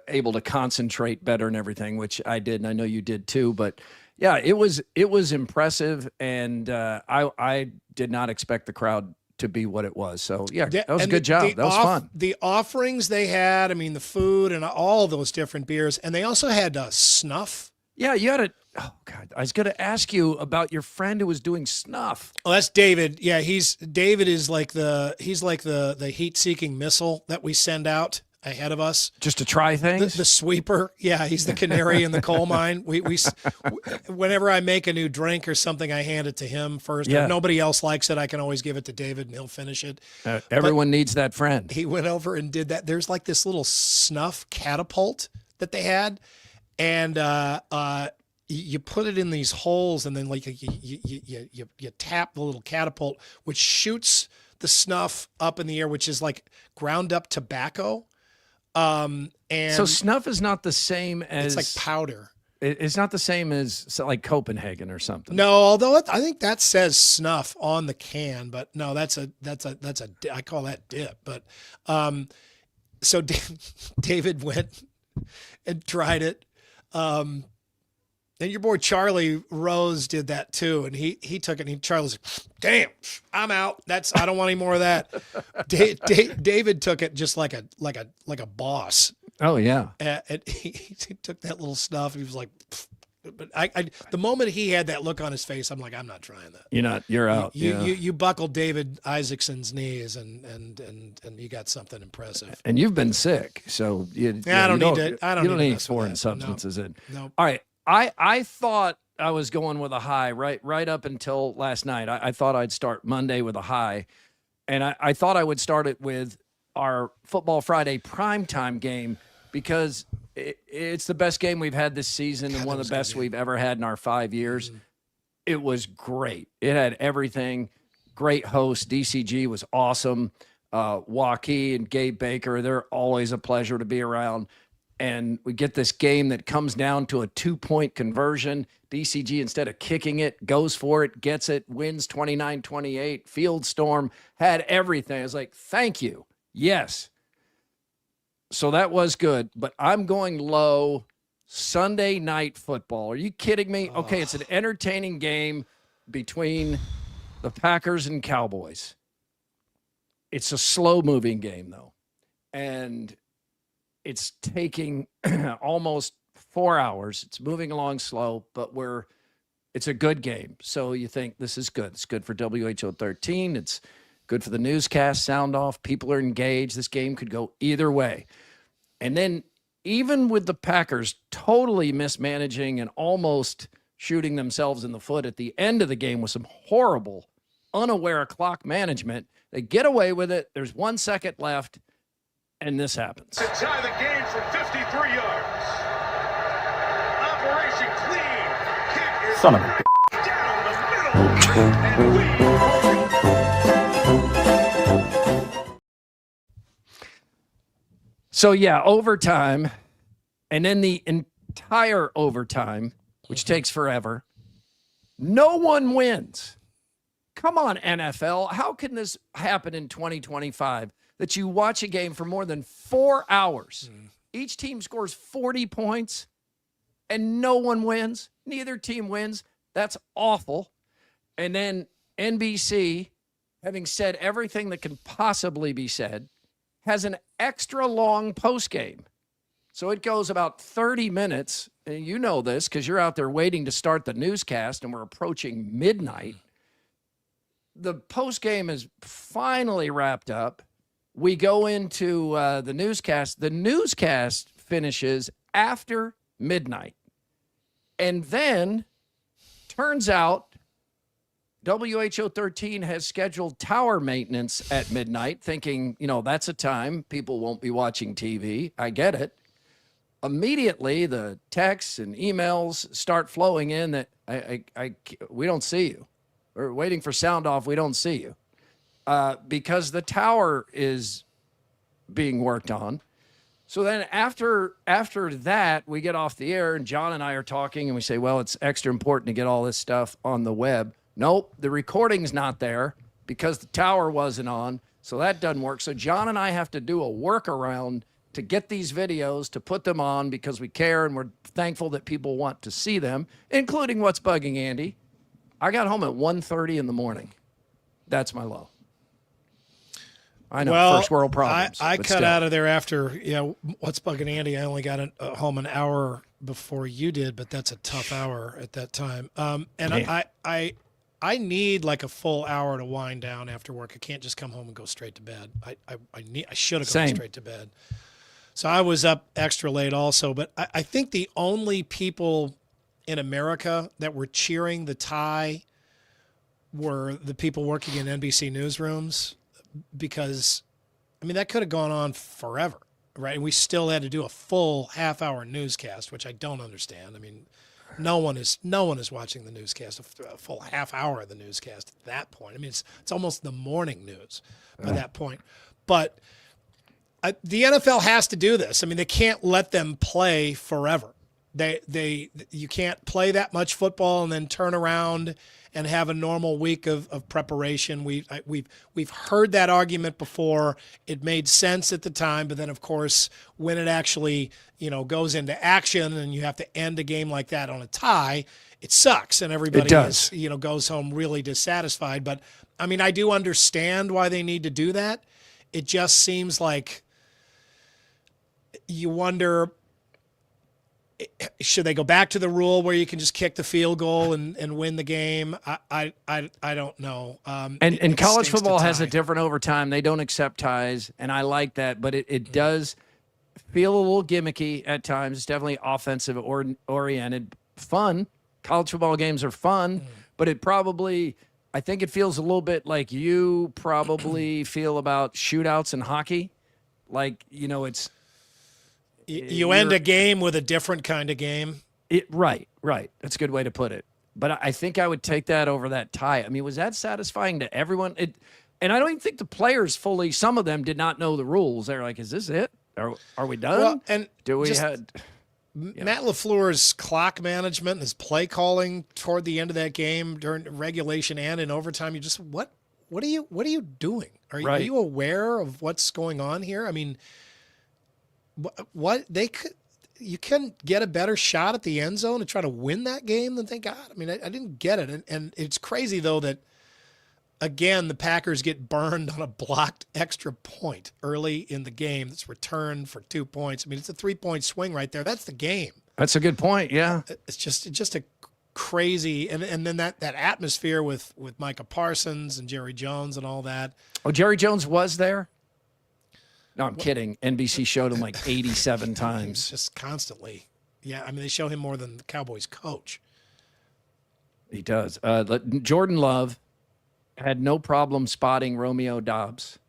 able to concentrate better and everything, which I did, and I know you did too. But yeah, it was impressive, and I did not expect the crowd to be what it was. So yeah, that was a good job. That was fun. The offerings they had, I mean, the food and all those different beers, and they also had snuff. Yeah, you had oh God, I was going to ask you about your friend who was doing snuff. Oh, that's David. Yeah, David is like the heat-seeking missile that we send out ahead of us just to try things. The sweeper. Yeah, he's the canary in the coal mine. We whenever I make a new drink or something, I hand it to him first. Yeah. If nobody else likes it, I can always give it to David and he'll finish it. Everyone needs that friend. He went over and did that. There's like this little snuff catapult that they had, and you put it in these holes, and then like you tap the little catapult, which shoots the snuff up in the air, which is like ground up tobacco. And so snuff is not the same as it's like powder. It's not the same as like Copenhagen or something. No, although I think that says snuff on the can, but no, that's a I call that dip. But so David went and tried it. And your boy Charlie Rose did that too, and he took it. And Charlie's like, "Damn, I'm out. I don't want any more of that." David took it just like a boss. Oh yeah, and he took that little stuff. And he was like, pfft. But I the moment he had that look on his face, I'm like, I'm not trying that. You're out. You buckled David Isaacson's knees, and you got something impressive. And you've been sick, so I don't need foreign substances in. Nope. All right. I thought I was going with a high right up until last night. I thought I'd start Monday with a high, and I thought I would start it with our Football Friday primetime game because it's the best game we've had this season and one of the best we've ever had in our 5 years. It was great. It had everything. Great host. DCG was awesome. Joaquin and Gabe Baker, they're always a pleasure to be around. And we get this game that comes down to a 2-point conversion. DCG, instead of kicking it, goes for it, gets it, wins 29-28. Field storm, had everything. I was like, thank you. Yes. So that was good. But I'm going low. Sunday night football. Are you kidding me? Okay, it's an entertaining game between the Packers and Cowboys. It's a slow-moving game, though. And it's taking almost 4 hours. It's moving along slow, but it's a good game. So you think this is good. It's good for WHO 13. It's good for the newscast, sound off. People are engaged. This game could go either way. And then even with the Packers totally mismanaging and almost shooting themselves in the foot at the end of the game with some horrible, unaware clock management, they get away with it. There's 1 second left. And this happens. To tie the game from 53 yards. Operation Clean. Kick is Son of a down the middle. So yeah, overtime, and then the entire overtime, which takes forever. No one wins. Come on, NFL. How can this happen in 2025? That you watch a game for more than 4 hours. Each team scores 40 points, and no one wins. Neither team wins. That's awful. And then NBC, having said everything that can possibly be said, has an extra long postgame. So it goes about 30 minutes. And you know this because you're out there waiting to start the newscast, and we're approaching midnight. The postgame is finally wrapped up. we go into the newscast. The newscast finishes after midnight. And then turns out WHO 13 has scheduled tower maintenance at midnight, thinking, that's a time people won't be watching TV. I get it. Immediately, the texts and emails start flowing in that we don't see you. We're waiting for sound off. We don't see you because the tower is being worked on. So then after that, we get off the air and John and I are talking and we say, well, it's extra important to get all this stuff on the web. Nope, the recording's not there because the tower wasn't on. So that doesn't work. So John and I have to do a workaround to get these videos, to put them on because we care and we're thankful that people want to see them, including what's bugging Andy. I got home at 1:30 in the morning. That's my low. I know, first world problems. I cut out of there after, what's bugging Andy? I only got home an hour before you did, but that's a tough hour at that time. And I need like a full hour to wind down after work. I can't just come home and go straight to bed. I should have gone straight to bed. So I was up extra late also. But I think the only people in America that were cheering the tie were the people working in NBC newsrooms, because, that could have gone on forever, right? And we still had to do a full half-hour newscast, which I don't understand. No one is watching the newscast, a full half hour of the newscast at that point. It's almost the morning news by that point. But the NFL has to do this. They can't let them play forever. You can't play that much football and then turn around and have a normal week of preparation. We've heard that argument before. It made sense at the time, but then of course when it actually goes into action and you have to end a game like that on a tie, it sucks and everybody goes home really dissatisfied. But I do understand why they need to do that. It just seems like you wonder, should they go back to the rule where you can just kick the field goal and win the game? I don't know. And college football has a different overtime. They don't accept ties, and I like that. But it does feel a little gimmicky at times. It's definitely offensive oriented. Fun. College football games are fun, but I think it feels a little bit like you probably feel about shootouts in hockey. Like, it's... You end a game with a different kind of game. Right. That's a good way to put it. But I think I would take that over that tie. Was that satisfying to everyone? And I don't even think the players fully, some of them did not know the rules. They're like, is this it? Are we done? Well, and Matt LaFleur's clock management and his play calling toward the end of that game during regulation and in overtime, you just, what are you doing? Are you aware of what's going on here? You couldn't get a better shot at the end zone to try to win that game than they got. I didn't get it. And it's crazy though that again, the Packers get burned on a blocked extra point early in the game. That's returned for 2 points. It's a 3-point swing right there. That's the game. That's a good point. Yeah. It's just a crazy. And then that atmosphere with Micah Parsons and Jerry Jones and all that. Oh, Jerry Jones was there? No, I'm kidding. NBC showed him like 87 times. Just constantly. Yeah, they show him more than the Cowboys coach. He does. Jordan Love had no problem spotting Romeo Doubs.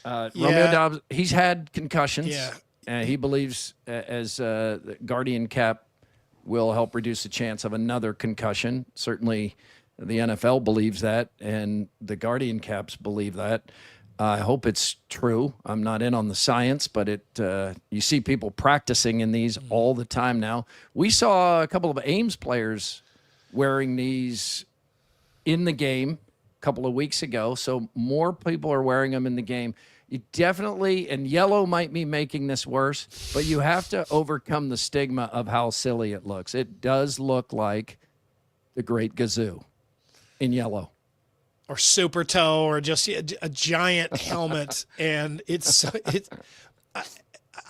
Romeo Doubs, he's had concussions. Yeah. He believes as the Guardian Cap will help reduce the chance of another concussion. Certainly the NFL believes that, and the Guardian Caps believe that. I hope it's true. I'm not in on the science, but you see people practicing in these all the time now. We saw a couple of Ames players wearing these in the game a couple of weeks ago, so more people are wearing them in the game. You definitely, and yellow might be making this worse, but you have to overcome the stigma of how silly it looks. It does look like the Great Gazoo in yellow. Or super toe, or just a giant helmet, and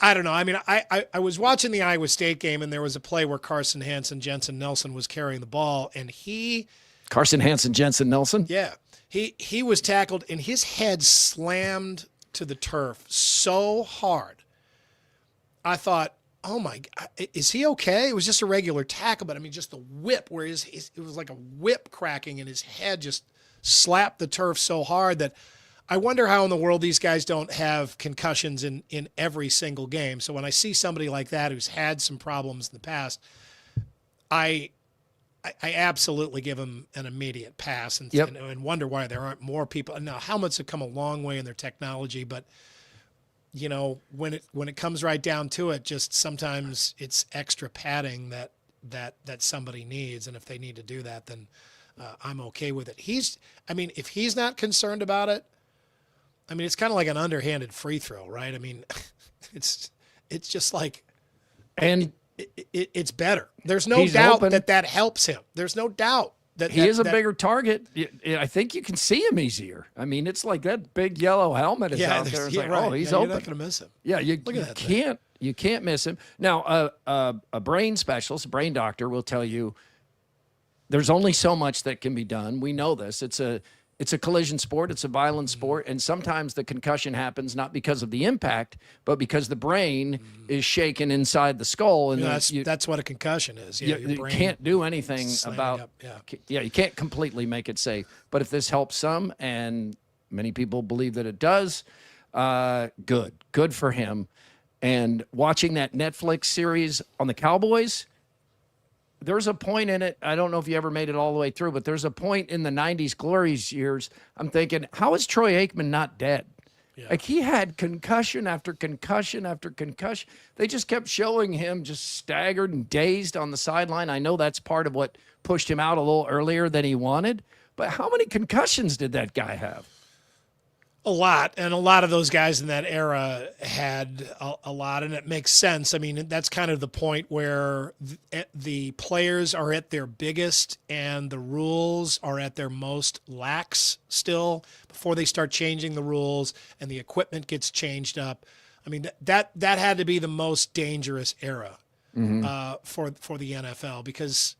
I don't know. I was watching the Iowa State game, and there was a play where Carson Jensen Nelson was carrying the ball, and Carson Jensen Nelson? Yeah, he was tackled, and his head slammed to the turf so hard. I thought, oh my God, is he okay? It was just a regular tackle, but I mean, just the whip where it was like a whip cracking and his head just slapped the turf so hard that I wonder how in the world these guys don't have concussions in every single game. So when I see somebody like that who's had some problems in the past, I absolutely give him an immediate pass and wonder why there aren't more people. Now, helmets have come a long way in their technology, but you know, when it comes right down to it, just sometimes it's extra padding that somebody needs, and if they need to do that, then I'm okay with it. If he's not concerned about it, I mean, it's kind of like an underhanded free throw, right? I mean, it's just like, and it's better. There's no doubt that helps him. There's no doubt that he is a bigger target. I think you can see him easier. I mean, it's like that big yellow helmet is out there. It's like, right. oh, he's You're open. not going to miss him. Yeah, you can't miss him. Now, a brain specialist, a brain doctor will tell you there's only so much that can be done. We know this. It's a collision sport. It's a violent sport. And sometimes the concussion happens not because of the impact, but because the brain is shaken inside the skull. And that's what a concussion is. Yeah, you can't do anything about you can't completely make it safe. But if this helps some, and many people believe that it does, good for him. And watching that Netflix series on the Cowboys, there's a point in it, I don't know if you ever made it all the way through, but there's a point in the 90s glorious years, I'm thinking, how is Troy Aikman not dead? Yeah. Like, he had concussion after concussion after concussion. They just kept showing him just staggered and dazed on the sideline. I know that's part of what pushed him out a little earlier than he wanted, but how many concussions did that guy have? A lot, and a lot of those guys in that era had a lot, and it makes sense. I mean, that's kind of the point where the players are at their biggest and the rules are at their most lax still before they start changing the rules and the equipment gets changed up. I mean, that had to be the most dangerous era for the NFL because,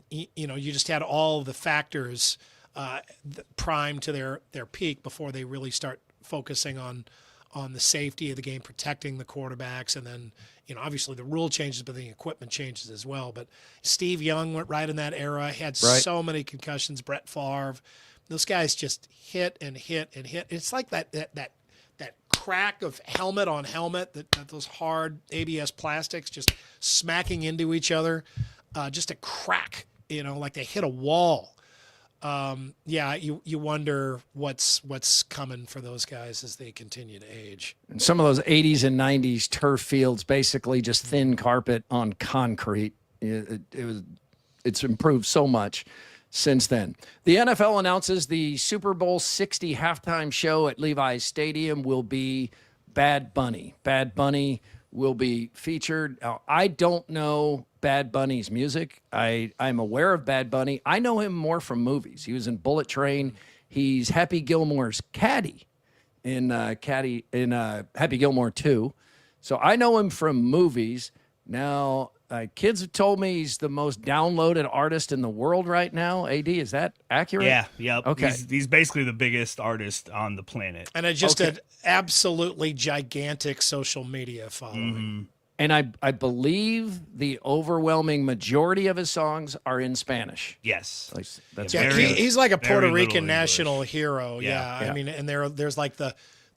you know, you just had all the factors prime to their peak before they really start focusing on the safety of the game, protecting the quarterbacks, and then, you know, obviously the rule changes, but the equipment changes as well. But Steve Young went right in that era, had so many concussions. Brett Favre, those guys just hit and hit and hit. It's like that crack of helmet on helmet, that those hard ABS plastics just smacking into each other, just a crack, you know, like they hit a wall. You wonder what's coming for those guys as they continue to age. And some of those 80s and 90s turf fields, basically just thin carpet on concrete. It's improved so much since then. The NFL announces the Super Bowl 60 halftime show at Levi's Stadium will be Bad Bunny. Bad Bunny will be featured. Now, I don't know Bad Bunny's music. I'm aware of Bad Bunny. I know him more from movies. He was in Bullet Train. He's Happy Gilmore's caddy in Happy Gilmore 2. So I know him from movies. Now, kids have told me he's the most downloaded artist in the world right now. AD, is that accurate? Yeah, yep. Okay. He's basically the biggest artist on the planet. And an absolutely gigantic social media following. Mm-hmm. And I believe the overwhelming majority of his songs are in Spanish. Yes. That's he's like a Puerto Rican national hero. Yeah. I mean, and there's like the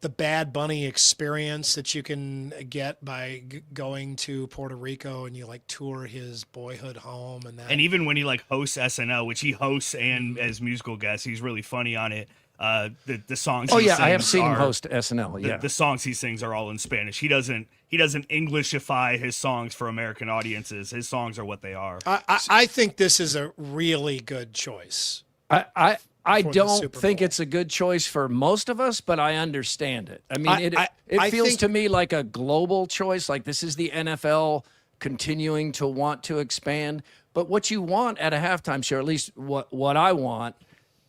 Bad Bunny experience that you can get by going to Puerto Rico and you like tour his boyhood home and that. And even when he like hosts SNL, which he hosts and as musical guest, he's really funny on it. The songs. Oh yeah, I have seen him host SNL. Yeah, the songs he sings are all in Spanish. He doesn't Englishify his songs for American audiences. His songs are what they are. I think this is a really good choice. I don't think it's a good choice for most of us, but I understand it. I mean, it feels to me like a global choice. Like this is the NFL continuing to want to expand. But what you want at a halftime show, at least what I want,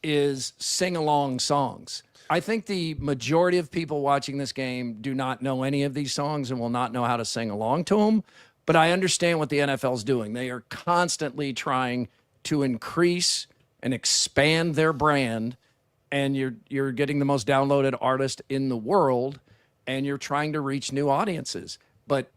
is sing-along songs. I think the majority of people watching this game do not know any of these songs and will not know how to sing along to them. But I understand what the NFL is doing. They are constantly trying to increase and expand their brand and you're getting the most downloaded artist in the world, and you're trying to reach new audiences. But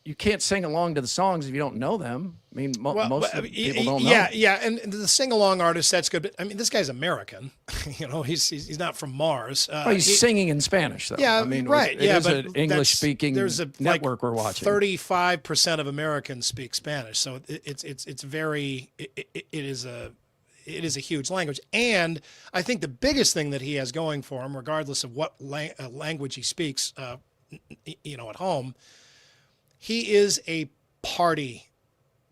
you can't sing along to the songs if you don't know them. I mean, most people don't know. Yeah, and the sing-along artist, that's good. But I mean, this guy's American. He's not from Mars. He's singing in Spanish, though. Yeah, I mean, right. It is an English-speaking network we're watching. 35% of Americans speak Spanish, so it's very it is a huge language. And I think the biggest thing that he has going for him, regardless of what language he speaks, at home, he is a party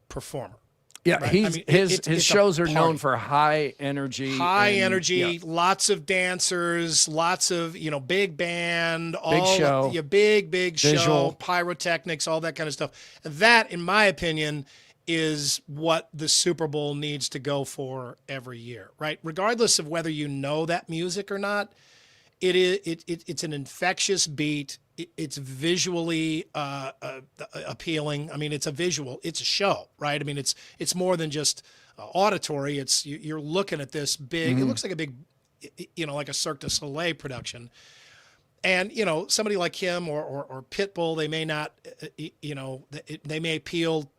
performer. Yeah, right? His shows are known for high energy. Lots of dancers, lots of big band, big visual show, pyrotechnics, all that kind of stuff. And that, in my opinion, is what the Super Bowl needs to go for every year, right? Regardless of whether you know that music or not, it's an infectious beat. It's visually appealing. I mean, it's a show, right? I mean, it's more than just auditory. You're looking at this big. Mm-hmm. It looks like a big, like a Cirque du Soleil production. And somebody like him or Pitbull, they may not, they may appeal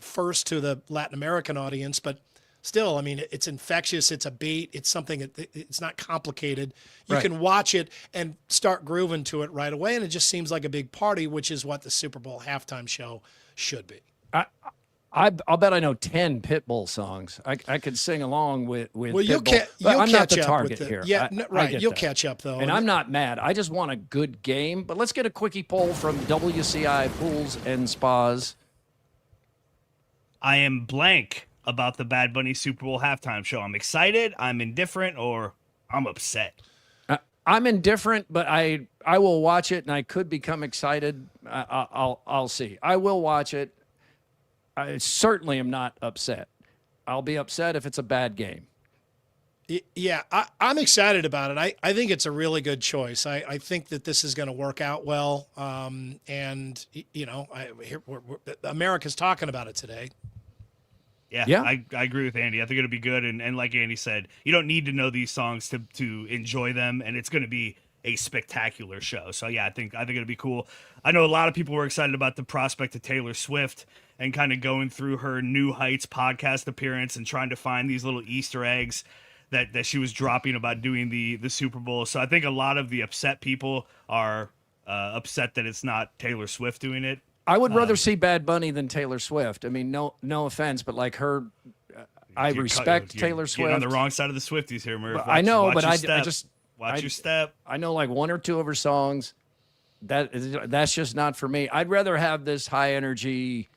first to the Latin American audience, but still, I mean, it's infectious. It's a beat. It's something. It's not complicated. You can watch it and start grooving to it right away, and it just seems like a big party, which is what the Super Bowl halftime show should be. I'll bet I know 10 Pitbull songs. I could sing along with well, Pitbull. I'm not the target here. Yeah, right. You'll that. catch up though, and I'm not mad. I just want a good game. But let's get a quickie poll from WCI Pools and Spas. I am blank about the Bad Bunny Super Bowl halftime show. I'm excited, I'm indifferent, or I'm upset. I'm indifferent, but I will watch it, and I could become excited. I'll see. I will watch it. I certainly am not upset. I'll be upset if it's a bad game. Yeah, I'm excited about it. I think it's a really good choice. I think that this is going to work out well. And America's talking about it today. Yeah. I agree with Andy. I think it'll be good. And like Andy said, you don't need to know these songs to enjoy them, and it's going to be a spectacular show. So yeah, I think it'll be cool. I know a lot of people were excited about the prospect of Taylor Swift and kind of going through her New Heights podcast appearance and trying to find these little Easter eggs that she was dropping about doing the Super Bowl. So I think a lot of the upset people are upset that it's not Taylor Swift doing it. I would rather see Bad Bunny than Taylor Swift. I mean, no offense, but like her, I respect Taylor Swift. You're on the wrong side of the Swifties here, Murph. I know, but I just watch your step. I know like one or two of her songs. That's just not for me. I'd rather have this high energy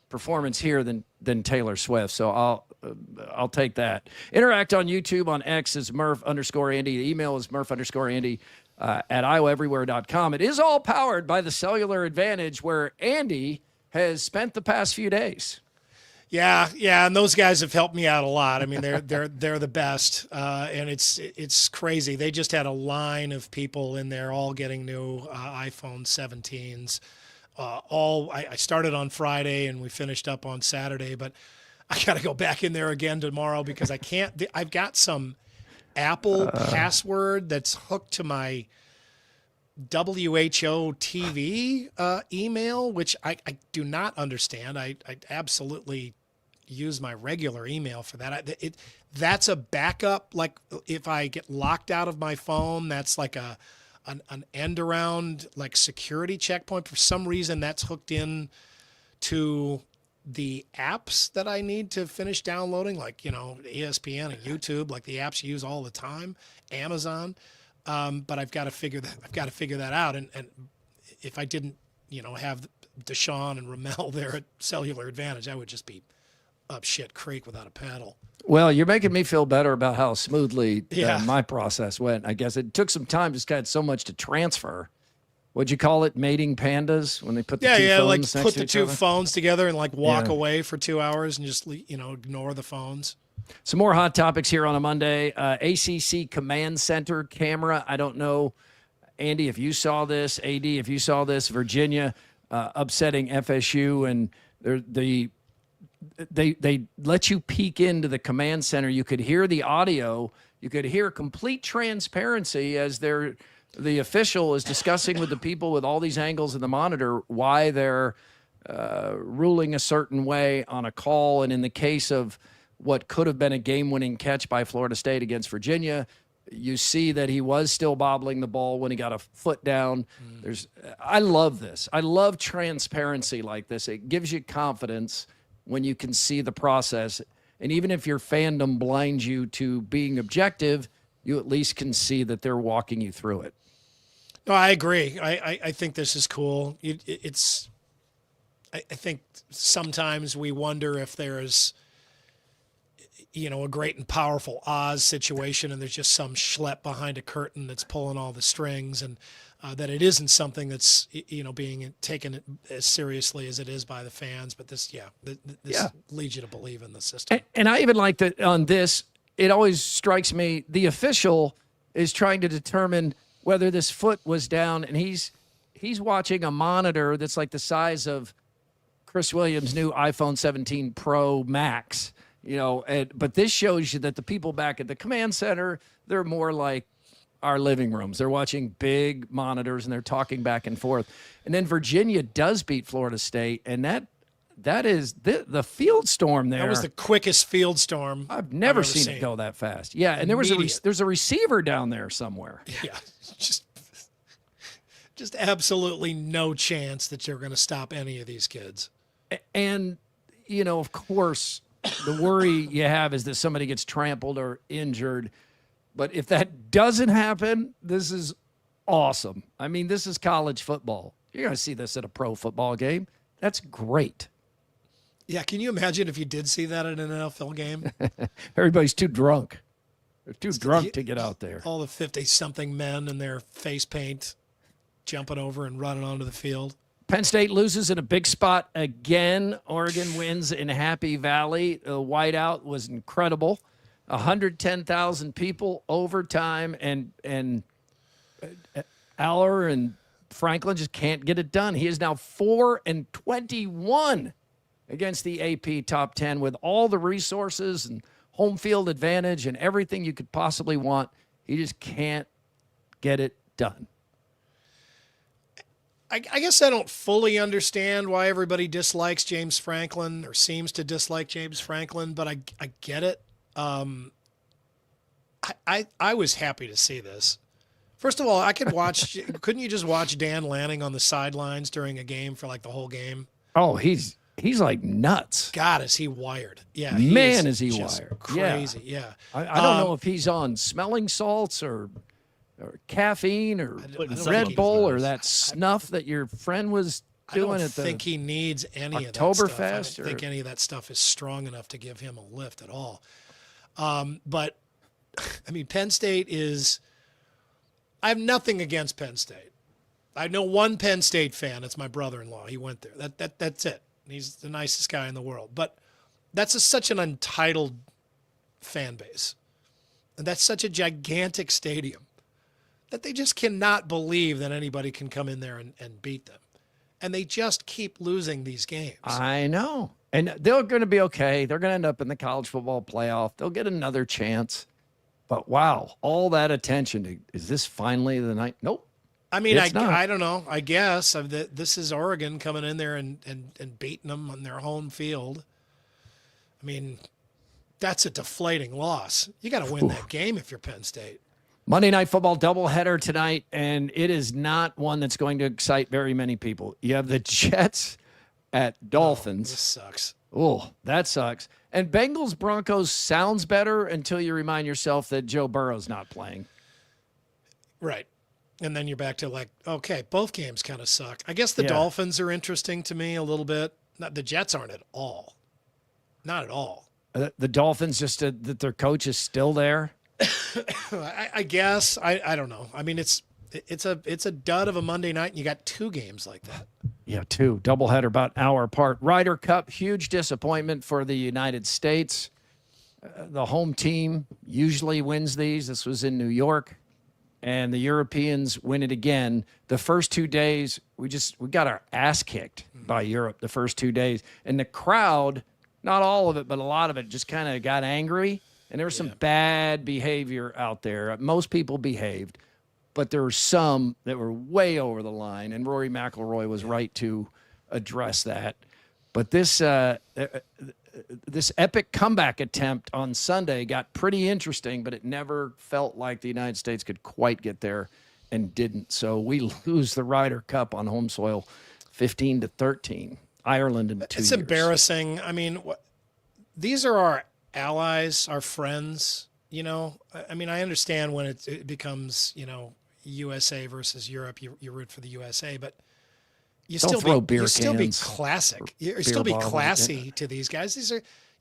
performance here than Taylor Swift. So I'll take that. Interact on YouTube, on X is Murph_Andy. The email is Murph_Andy at iowaeverywhere.com. It is all powered by the Cellular Advantage, where Andy has spent the past few days. Yeah, and those guys have helped me out a lot. I mean, they're the best, and it's crazy. They just had a line of people in there, all getting new iPhone 17s. I started on Friday and we finished up on Saturday, but I got to go back in there again tomorrow because I can't. I've got some Apple password that's hooked to my WHO TV email, which I do not understand. I absolutely use my regular email for that. That's a backup. Like if I get locked out of my phone, that's like an end around like security checkpoint. For some reason, that's hooked in to the apps that I need to finish downloading, like ESPN and YouTube, like the apps you use all the time, Amazon. But I've got to figure that out. And if I didn't, have Deshaun and Ramel there at Cellular Advantage, I would just be up shit creek without a paddle. Well, you're making me feel better about how smoothly my process went. I guess it took some time. Just got so much to transfer. What'd you call it? Mating pandas when they put the two phones like next put to the each two other? phones together and like walk away for 2 hours and just ignore the phones. Some more hot topics here on a Monday. ACC Command Center camera. I don't know, Andy, if you saw this. AD, if you saw this. Virginia upsetting FSU, and they let you peek into the command center. You could hear the audio You could hear complete transparency as the official is discussing with the people with all these angles in the monitor why they're ruling a certain way on a call. And in the case of what could have been a game-winning catch by Florida State against Virginia, you see that he was still bobbling the ball when he got a foot down. I love this. I love transparency like this. It gives you confidence when you can see the process. And even if your fandom blinds you to being objective, you at least can see that they're walking you through it. No, I agree. I think this is cool. I think sometimes we wonder if there's, a great and powerful Oz situation and there's just some schlep behind a curtain that's pulling all the strings, and that it isn't something that's, being taken as seriously as it is by the fans. But this leads you to believe in the system. And I even like that on this, it always strikes me, the official is trying to determine whether this foot was down, and he's watching a monitor that's like the size of Chris Williams' new iPhone 17 Pro Max, but this shows you that the people back at the command center, they're more like our living rooms. They're watching big monitors and they're talking back and forth. And then Virginia does beat Florida State, and that is the field storm there. That was the quickest field storm I've never seen it go that fast. Yeah, and there's a receiver down there somewhere. Yeah, just absolutely no chance that you're going to stop any of these kids. And, of course, the worry you have is that somebody gets trampled or injured. But if that doesn't happen, this is awesome. I mean, this is college football. You're going to see this at a pro football game. That's great. Yeah, can you imagine if you did see that at an NFL game? Everybody's too drunk. They're too drunk to get out there. All the 50-something men in their face paint jumping over and running onto the field. Penn State loses in a big spot again. Oregon wins in Happy Valley. The whiteout was incredible. 110,000 people, overtime, and Aller and Franklin just can't get it done. He is now 4-21 against the AP top 10 with all the resources and home field advantage and everything you could possibly want. He just can't get it done. I guess I don't fully understand why everybody dislikes James Franklin or seems to dislike James Franklin, but I get it. I was happy to see this. First of all, I could watch. Couldn't you just watch Dan Lanning on the sidelines during a game for like the whole game? Oh, he's like nuts. God, is he wired? Yeah, man, is he wired? Crazy. Yeah. I don't know if he's on smelling salts or caffeine or Red Bull or that snuff that your friend was doing at the. I don't think he needs any of that Oktoberfest. stuff. I don't think any of that stuff is strong enough to give him a lift at all. But I mean, Penn State is. I have nothing against Penn State. I know one Penn State fan. It's my brother-in-law. He went there. That's it. He's the nicest guy in the world. But that's such an untitled fan base, and that's such a gigantic stadium that they just cannot believe that anybody can come in there and beat them. And they just keep losing these games. I know. And they're going to be okay. They're going to end up in the college football playoff. They'll get another chance. But, wow, all that attention. Is this finally the night? Nope. I mean, I don't know. I guess this is Oregon coming in there and beating them on their home field. I mean, that's a deflating loss. You got to win that game if you're Penn State. Monday Night Football doubleheader tonight, and it is not one that's going to excite very many people. You have the Jets at Dolphins. This sucks. Oh, that sucks. And Bengals Broncos sounds better until you remind yourself that Joe Burrow's not playing. Right. And then you're back to like, okay, both games kind of suck. I guess the Dolphins are interesting to me a little bit. The Jets aren't at all. Not at all. The Dolphins, just that their coach is still there. I guess. I don't know. I mean, it's a dud of a Monday night, and you got two games like that. Yeah, two. Doubleheader about an hour apart. Ryder Cup, huge disappointment for the United States. The home team usually wins these. This was in New York. And the Europeans win it again. The first 2 days, we got our ass kicked by Europe the first 2 days. And the crowd, not all of it, but a lot of it, just kind of got angry. And there was some bad behavior out there. Most people behaved, but there were some that were way over the line, and Rory McIlroy was right to address that. But this epic comeback attempt on Sunday got pretty interesting, but it never felt like the United States could quite get there and didn't. So we lose the Ryder Cup on home soil 15-13. Ireland in 2 years. It's embarrassing. I mean, these are our allies, our friends, you know. I mean, I understand when it becomes, you know, USA versus Europe, you root for the USA, but you still be classic. You still be classy to these guys.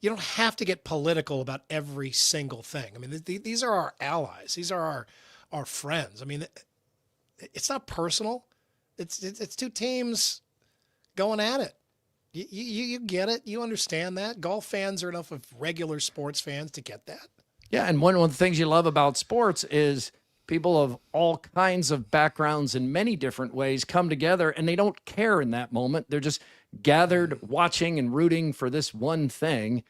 You don't have to get political about every single thing. I mean, these are our allies. These are our friends. I mean, it's not personal. It's two teams going at it. You get it. You understand that. Golf fans are enough of regular sports fans to get that. Yeah, and one of the things you love about sports is people of all kinds of backgrounds in many different ways come together, and they don't care in that moment. They're just gathered watching and rooting for this one thing.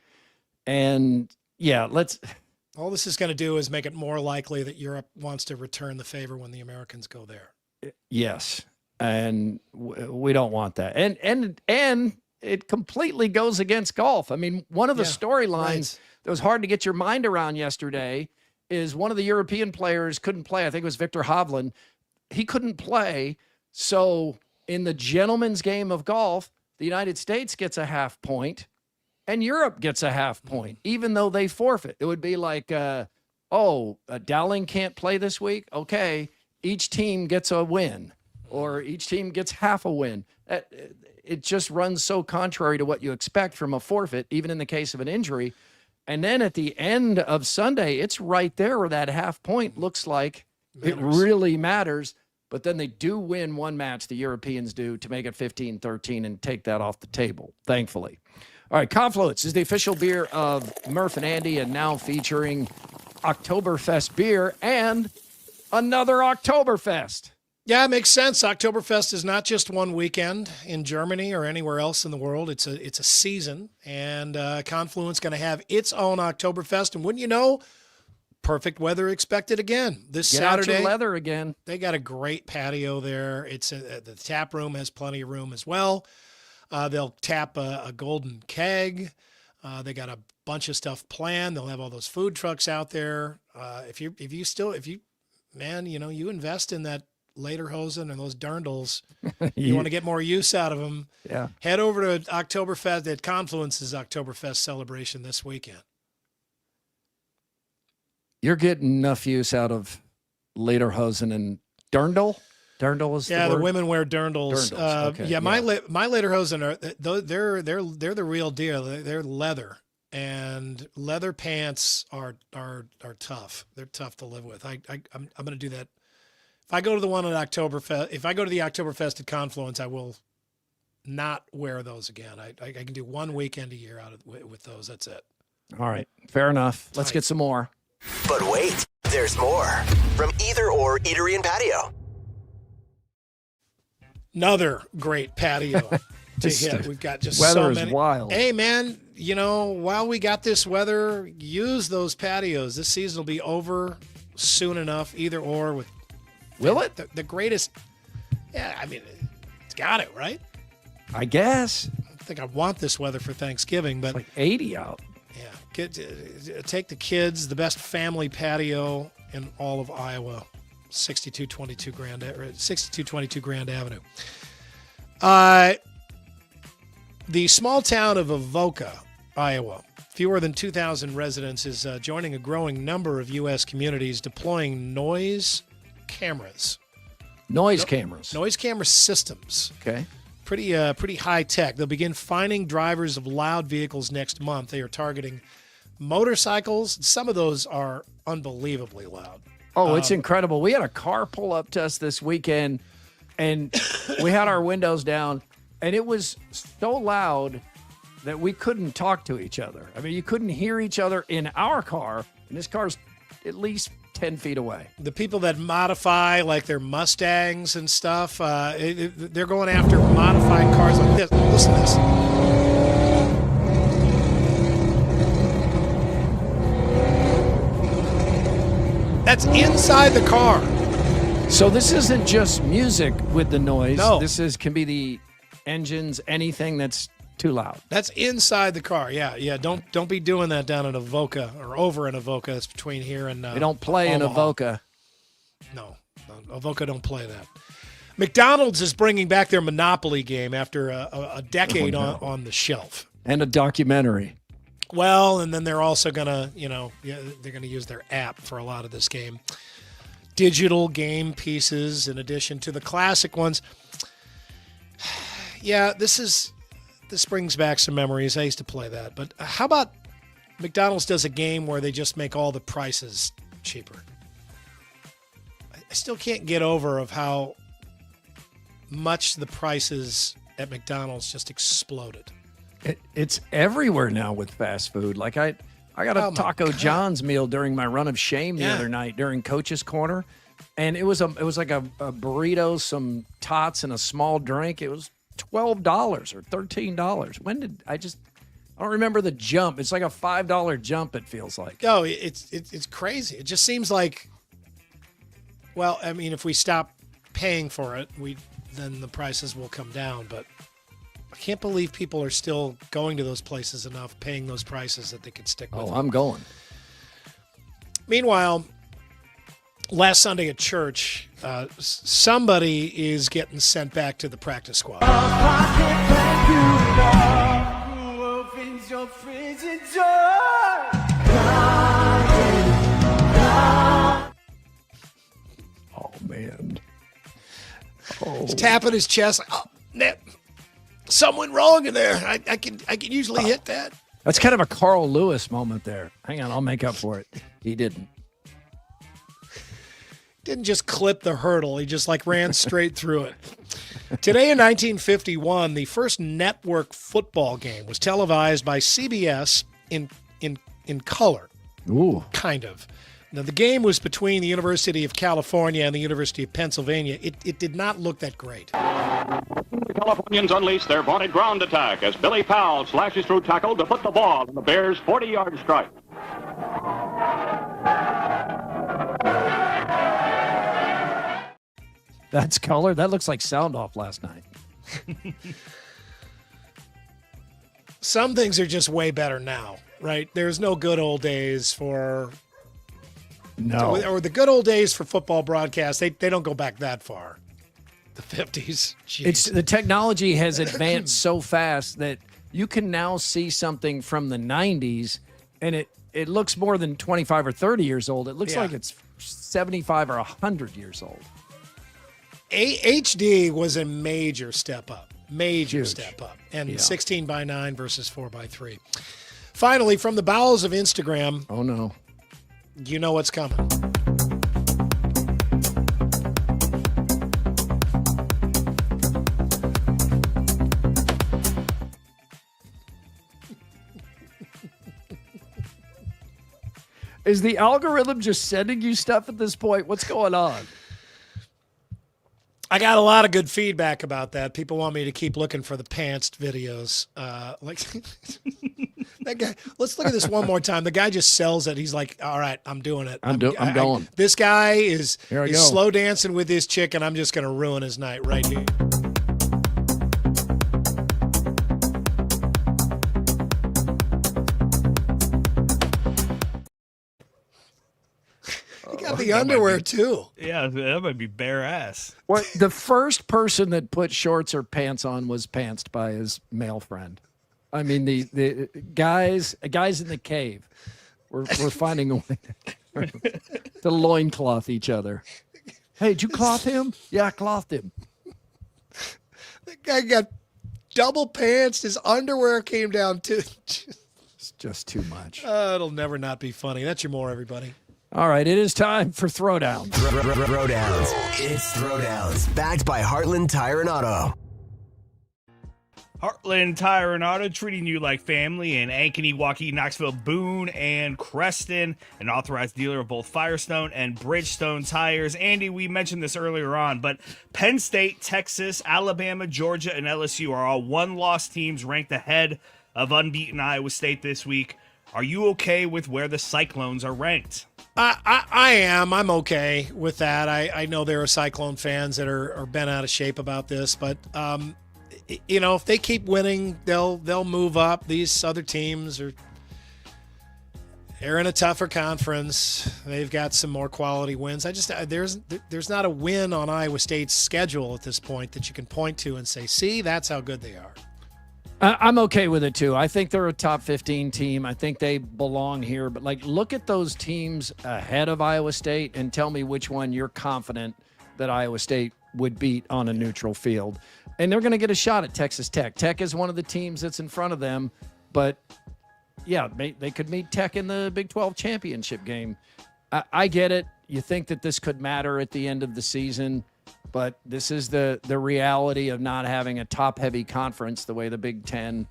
And, yeah, all this is going to do is make it more likely that Europe wants to return the favor when the Americans go there. Yes, and we don't want that. And it completely goes against golf. I mean, one of the storylines that was hard to get your mind around yesterday is one of the European players couldn't play. I think it was Victor Hovland. He couldn't play. So in the gentleman's game of golf, the United States gets a half point and Europe gets a half point, even though they forfeit. It would be like, Dowling can't play this week. Okay, each team gets a win or each team gets half a win. It just runs so contrary to what you expect from a forfeit, even in the case of an injury. And then at the end of Sunday, it's right there where that half point looks like it really matters. But then they do win one match, the Europeans do, to make it 15-13 and take that off the table, thankfully. All right, Confluence is the official beer of Murph and Andy, and now featuring Oktoberfest beer and another Oktoberfest. Yeah, it makes sense. Oktoberfest is not just one weekend in Germany or anywhere else in the world. It's a season, and Confluence going to have its own Oktoberfest. And wouldn't you know, perfect weather expected again this Saturday. Get out your leather again. They got a great patio there. It's the tap room has plenty of room as well. They'll tap a golden keg. They got a bunch of stuff planned. They'll have all those food trucks out there. If you invest in that Lederhosen and those dirndls, you want to get more use out of them. Yeah. Head over to Oktoberfest at Confluence's Oktoberfest celebration this weekend. You're getting enough use out of Lederhosen and dirndl. Dirndl is the word? Women wear dirndls. Okay. My Lederhosen they're the real deal. They're leather, and leather pants are tough. They're tough to live with. I'm going to do that. If I go to the one at Oktoberfest, if I go to the Oktoberfest at Confluence, I will not wear those again. I can do one weekend a year with those. That's it. All right, fair enough. Let's get some more. But wait, there's more from Either Or Eatery and Patio. Another great patio to hit. We've got just weather so is many. wild. Hey, man, while we got this weather, use those patios. This season will be over soon enough. Either Or with. Will it? The greatest. Yeah, I mean, it's got it, right? I guess. I don't think I want this weather for Thanksgiving, but. It's like 80 out. Yeah. Take the kids, the best family patio in all of Iowa. 6222 Grand Avenue. The small town of Avoca, Iowa, fewer than 2,000 residents, is joining a growing number of U.S. communities deploying noise cameras. Noise cameras systems. Okay. Pretty high tech. They'll begin fining drivers of loud vehicles next month. They are targeting motorcycles. Some of those are unbelievably loud. Oh, it's incredible. We had a car pull up to us this weekend, and we had our windows down, and it was so loud that we couldn't talk to each other. I mean, you couldn't hear each other in our car, and this car's at least 10 feet away. The people that modify, like their Mustangs and stuff, they're going after modified cars like this. Listen to this. That's inside the car. So this isn't just music with the noise. No. This can be the engines, anything that's too loud. That's inside the car. Yeah. Don't be doing that down in Avoca or over in Avoca. It's between here and They don't play in Omaha. Avoca. No, Avoca don't play that. McDonald's is bringing back their Monopoly game after a decade on the shelf. And a documentary. Well, and then they're also gonna, they're gonna use their app for a lot of this game. Digital game pieces in addition to the classic ones. Yeah, this brings back some memories. I used to play that. But how about McDonald's does a game where they just make all the prices cheaper? I still can't get over of how much the prices at McDonald's just exploded. It's everywhere now with fast food. Like I got a Taco John's meal during my run of shame the other night during Coach's Corner, and it was like a burrito, some tots, and a small drink. It was $12 or $13. I don't remember the jump. It's like a $5 jump. It feels like. Oh, it's crazy. It just seems like. Well, I mean, if we stop paying for it, then the prices will come down. But I can't believe people are still going to those places enough, paying those prices that they could stick with. Oh, I'm going. Meanwhile, last Sunday at church, somebody is getting sent back to the practice squad. Oh, man. He's tapping his chest. Oh, something went wrong in there. I can usually hit that. That's kind of a Carl Lewis moment there. Hang on, I'll make up for it. He didn't. Didn't just clip the hurdle. He just ran straight through it. Today in 1951, the first network football game was televised by CBS in color. Ooh. Kind of. Now, the game was between the University of California and the University of Pennsylvania. It did not look that great. The Californians unleash their vaunted ground attack as Billy Powell slashes through tackle to put the ball in the Bears' 40-yard strike. That's color? That looks like sound off last night. Some things are just way better now, right? There's no good old days for... No. Or the good old days for football broadcasts, they don't go back that far. The 50s. Jeez. The technology has advanced so fast that you can now see something from the 90s and it looks more than 25 or 30 years old. It looks like it's 75 or 100 years old. HD was a major step up. Huge. Step up. And 16:9 versus 4:3. Finally, from the bowels of Instagram. Oh, no. You know what's coming. Is the algorithm just sending you stuff at this point? What's going on? I got a lot of good feedback about that. People want me to keep looking for the pantsed videos. That guy. Let's look at this one more time. The guy just sells it. He's like, "All right, I'm doing it. I'm going." This guy is go. slow dancing with his chick, and I'm just going to ruin his night right here. He got the underwear too. Yeah, that might be bare ass. What the first person that put shorts or pants on was pantsed by his male friend. I mean, the guys in the cave were finding a way to loincloth each other. Hey, did you cloth him? Yeah, I clothed him. The guy got double pants. His underwear came down too. It's just too much. It'll never not be funny. That's your more, everybody. All right, it is time for Throwdowns. Throwdowns. It's Throwdowns. Backed by Heartland Tire and Auto. Heartland Tire and Auto, treating you like family in Ankeny, Waukee, Knoxville, Boone, and Creston, an authorized dealer of both Firestone and Bridgestone tires. Andy, we mentioned this earlier on, but Penn State, Texas, Alabama, Georgia, and LSU are all one-loss teams ranked ahead of unbeaten Iowa State this week. Are you okay with where the Cyclones are ranked? I am. I'm okay with that. I know there are Cyclone fans that are bent out of shape about this, but if they keep winning, they'll move up. These other teams they're in a tougher conference. They've got some more quality wins. There's not a win on Iowa State's schedule at this point that you can point to and say, see, that's how good they are. I'm okay with it too. I think they're a top 15 team. I think they belong here. But look at those teams ahead of Iowa State and tell me which one you're confident that Iowa State would beat on a neutral field. And they're going to get a shot at Texas Tech. Tech is one of the teams that's in front of them. But yeah, they could meet Tech in the Big 12 championship game. I get it. You think that this could matter at the end of the season. But this is the reality of not having a top-heavy conference the way the Big Ten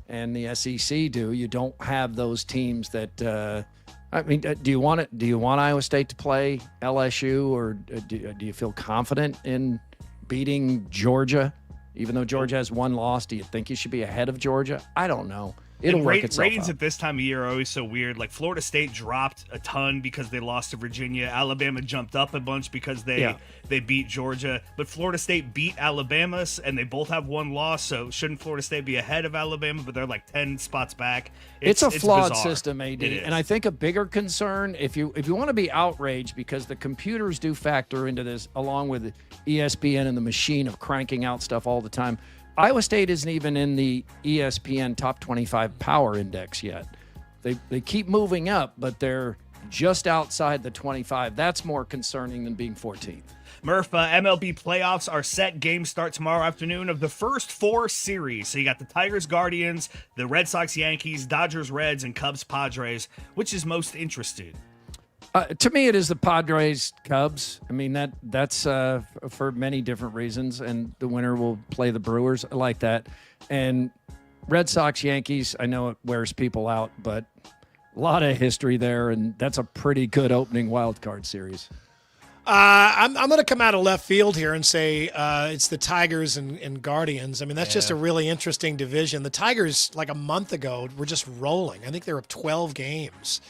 and the SEC do. You don't have those teams that. Do you want Iowa State to play LSU, or do you feel confident in beating Georgia, even though Georgia has one loss? Do you think you should be ahead of Georgia? I don't know. It'll work itself ratings out. at this time of year are always so weird. Like Florida State dropped a ton because they lost to Virginia. Alabama jumped up a bunch because they beat Georgia. But Florida State beat Alabama, and they both have one loss. So shouldn't Florida State be ahead of Alabama? But they're like 10 spots back. It's a flawed bizarre. system, AD. And I think a bigger concern, if you want to be outraged, because the computers do factor into this, along with ESPN and the machine of cranking out stuff all the time. Iowa State isn't even in the ESPN Top 25 Power Index yet. They keep moving up, but they're just outside the 25. That's more concerning than being 14th. Murph, MLB playoffs are set. Games start tomorrow afternoon of the first 4 series. So you got the Tigers, Guardians, the Red Sox, Yankees, Dodgers, Reds, and Cubs, Padres. Which is most interested? To me, it is the Padres Cubs. I mean, that's for many different reasons, and the winner will play the Brewers. I like that. And Red Sox Yankees, I know it wears people out, but a lot of history there, and that's a pretty good opening wild card series. I'm going to come out of left field here and say it's the Tigers and Guardians. I mean, that's just a really interesting division. The Tigers, like a month ago, were just rolling. I think they were up 12 games.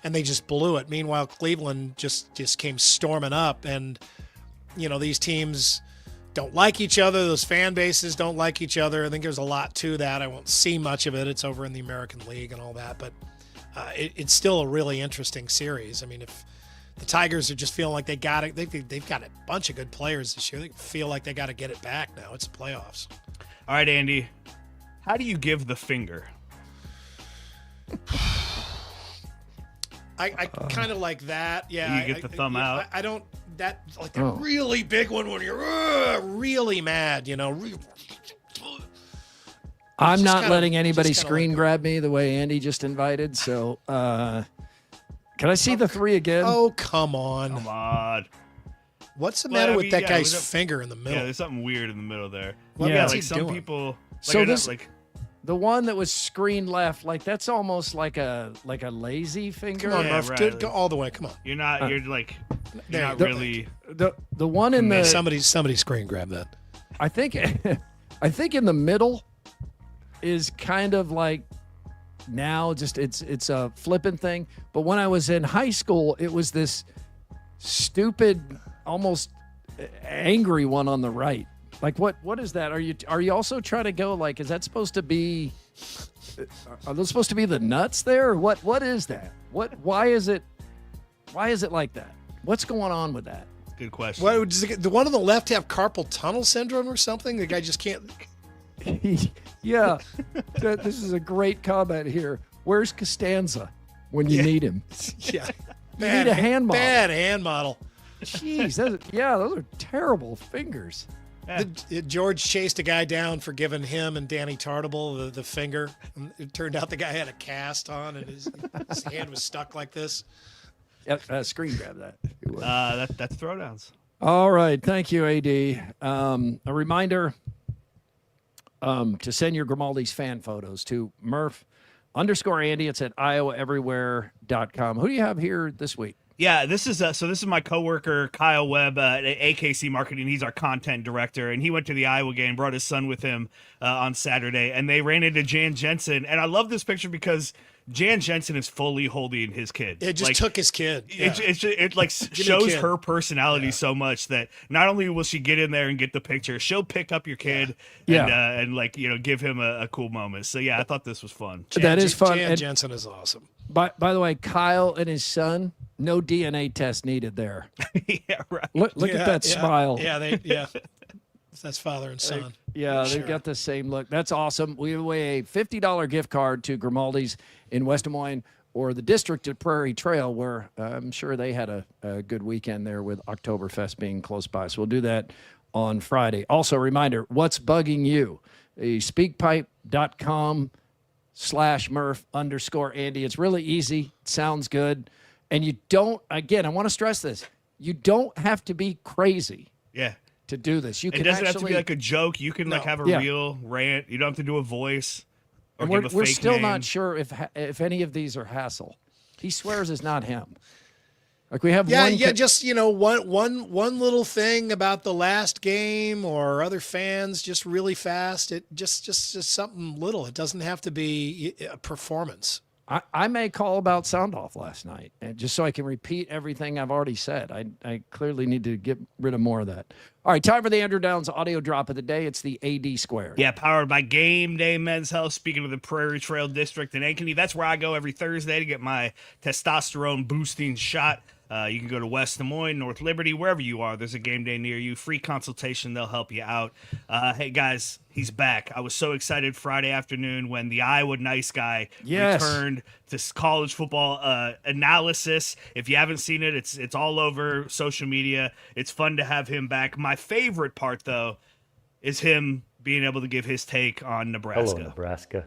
And they just blew it. Meanwhile, Cleveland just came storming up. And, these teams don't like each other. Those fan bases don't like each other. I think there's a lot to that. I won't see much of it. It's over in the American League and all that. But it's still a really interesting series. I mean, if the Tigers are just feeling like they got it, they've got a bunch of good players this year. They feel like they got to get it back now. It's the playoffs. All right, Andy. How do you give the finger? I kind of like that. Yeah. You get the thumb out. I don't, that like a really big one when you're really mad, I'm not letting anybody screen grab me the way Andy just invited. So, can I see the 3 again? Oh, come on. Come on. What's the matter with that guy's finger in the middle? Yeah, there's something weird in the middle there. What's like he some doing? people. So the one that was screen left, that's almost like a lazy finger. Come on, Murph. right. Go all the way. Come on. You're not. You're not the- really. The one in the somebody screen grab that. I think in the middle is kind of like now just it's a flipping thing. But when I was in high school, it was this stupid, almost angry one on the right. Like what is that? Are you also trying to go like, is that supposed to be? Are those supposed to be the nuts there? Or what is that? Why is it like that? What's going on with that? Good question. What does the one on the left have carpal tunnel syndrome or something? The guy just can't. Yeah, this is a great comment here. Where's Costanza when you need him? Yeah, you need a hand model. Bad hand model. Jeez, those are terrible fingers. George chased a guy down for giving him and Danny Tartable the finger. And it turned out the guy had a cast on and his hand was stuck like this. Yep, screen grab that. That's throwdowns. All right, thank you, AD. A reminder to send your Grimaldi's fan photos to Murph _Andy. It's at iowaeverywhere.com. Who do you have here this week? Yeah, this is my coworker Kyle Webb at AKC Marketing. He's our content director, and he went to the Iowa game, brought his son with him on Saturday, and they ran into Jan Jensen. And I love this picture because Jan Jensen is fully holding his kid. It just took his kid. Yeah. It like shows her personality so much that not only will she get in there and get the picture, she'll pick up your kid and like give him a cool moment. So yeah, I thought this was fun. That is fun. Jan Jensen is awesome. By the way, Kyle and his son, no DNA test needed there. Yeah, right. Look at that smile. Yeah, that's father and son. They've got the same look. That's awesome. We have a $50 gift card to Grimaldi's in West Des Moines or the district at Prairie Trail, where I'm sure they had a good weekend there with Oktoberfest being close by. So we'll do that on Friday. Also, a reminder, what's bugging you? speakpipe.com/Murph_Andy. It's really easy. It sounds good. And you don't, again, I want to stress this. You don't have to be crazy. Yeah. To do this. You it can doesn't actually, have to be like a joke. You can like have a real rant. You don't have to do a voice or and give a fake we're still name. not sure if any of these are hassle. He swears it's not him. Like we have just one little thing about the last game or other fans just really fast. It just something little. It doesn't have to be a performance. I may call about sound off last night, and just so I can repeat everything I've already said. I clearly need to get rid of more of that. All right, time for the Andrew Downs audio drop of the day. It's the AD Squared. Yeah, powered by Game Day Men's Health. Speaking of the Prairie Trail District in Ankeny, that's where I go every Thursday to get my testosterone boosting shot. You can go to West Des Moines, North Liberty, wherever you are. There's a game day near you. Free consultation. They'll help you out. Hey, guys, he's back. I was so excited Friday afternoon when the Iowa nice guy returned to college football analysis. If you haven't seen it, it's all over social media. It's fun to have him back. My favorite part, though, is him being able to give his take on Nebraska. Hello, Nebraska.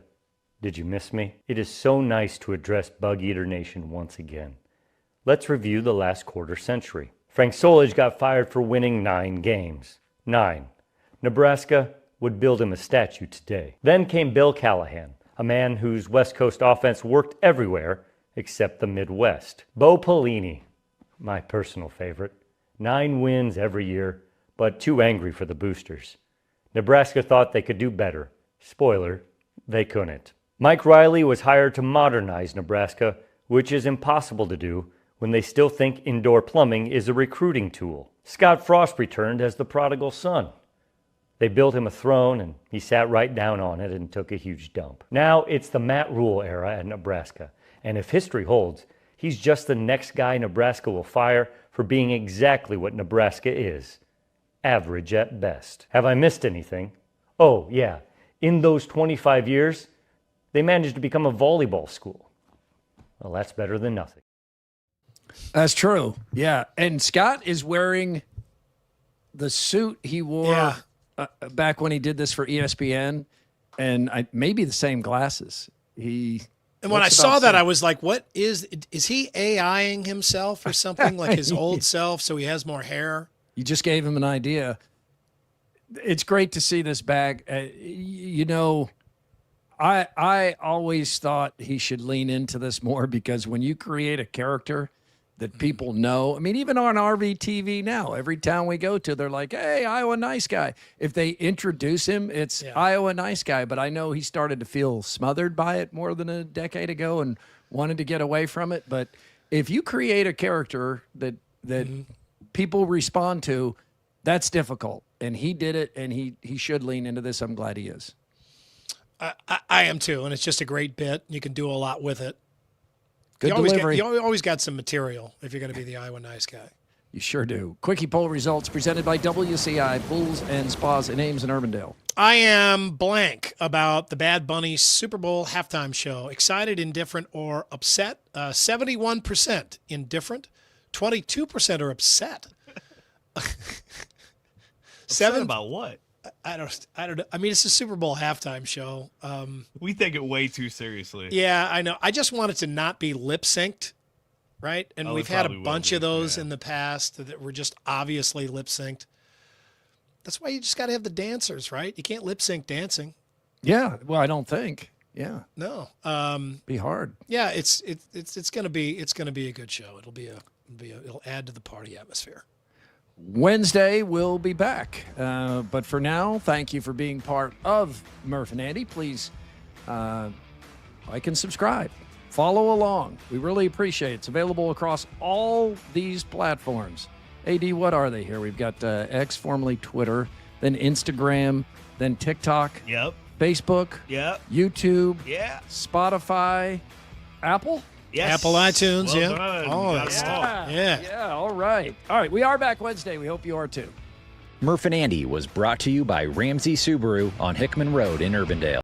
Did you miss me? It is so nice to address Bug Eater Nation once again. Let's review the last quarter century. Frank Solage got fired for winning 9 games. 9. Nebraska would build him a statue today. Then came Bill Callahan, a man whose West Coast offense worked everywhere except the Midwest. Bo Pelini, my personal favorite. 9 wins every year, but too angry for the boosters. Nebraska thought they could do better. Spoiler, they couldn't. Mike Riley was hired to modernize Nebraska, which is impossible to do when they still think indoor plumbing is a recruiting tool. Scott Frost returned as the prodigal son. They built him a throne, and he sat right down on it and took a huge dump. Now it's the Matt Rule era at Nebraska, and if history holds, he's just the next guy Nebraska will fire for being exactly what Nebraska is. Average at best. Have I missed anything? Oh, yeah. In those 25 years, they managed to become a volleyball school. Well, that's better than nothing. That's true. Yeah. And Scott is wearing the suit he wore back when he did this for ESPN, and maybe the same glasses. And when I saw that, I was like, what is he AIing himself or something like his old self so he has more hair? You just gave him an idea. It's great to see this back. I always thought he should lean into this more because when you create a character that people know, I mean, even on RV TV now, every town we go to, they're like, hey, Iowa nice guy. If they introduce him, it's Iowa nice guy. But I know he started to feel smothered by it more than a decade ago and wanted to get away from it. But if you create a character that people respond to, that's difficult. And he did it, and he should lean into this. I'm glad he is. I am too, and it's just a great bit. You can do a lot with it. Good delivery. You always got some material if you're going to be the Iowa nice guy. You sure do. Quickie poll results presented by WCI, Pools and Spas in Ames and Urbandale. I am blank about the Bad Bunny Super Bowl halftime show. Excited, indifferent, or upset. 71% indifferent. 22% are upset. Upset about what? I don't know. I mean, it's a Super Bowl halftime show. We take it way too seriously. Yeah, I know. I just want it to not be lip synced, right? And we've had a bunch of those in the past that were just obviously lip synced. That's why you just got to have the dancers, right? You can't lip sync dancing. Yeah, well, I don't think. Yeah, no, be hard. Yeah, it's gonna be a good show. It'll be a It'll add to the party atmosphere. Wednesday, we'll be back. But for now, thank you for being part of Murph and Andy. Please like and subscribe. Follow along. We really appreciate it. It's available across all these platforms. AD, what are they here? We've got X, formerly Twitter, then Instagram, then TikTok. Yep. Facebook. Yep. YouTube. Yeah. Spotify. Apple? Yes. Apple iTunes, Well yeah. done. All Got that it stuff. all. Yeah. Yeah, all right. All right, we are back Wednesday. We hope you are too. Murph and Andy was brought to you by Ramsey Subaru on Hickman Road in Urbandale.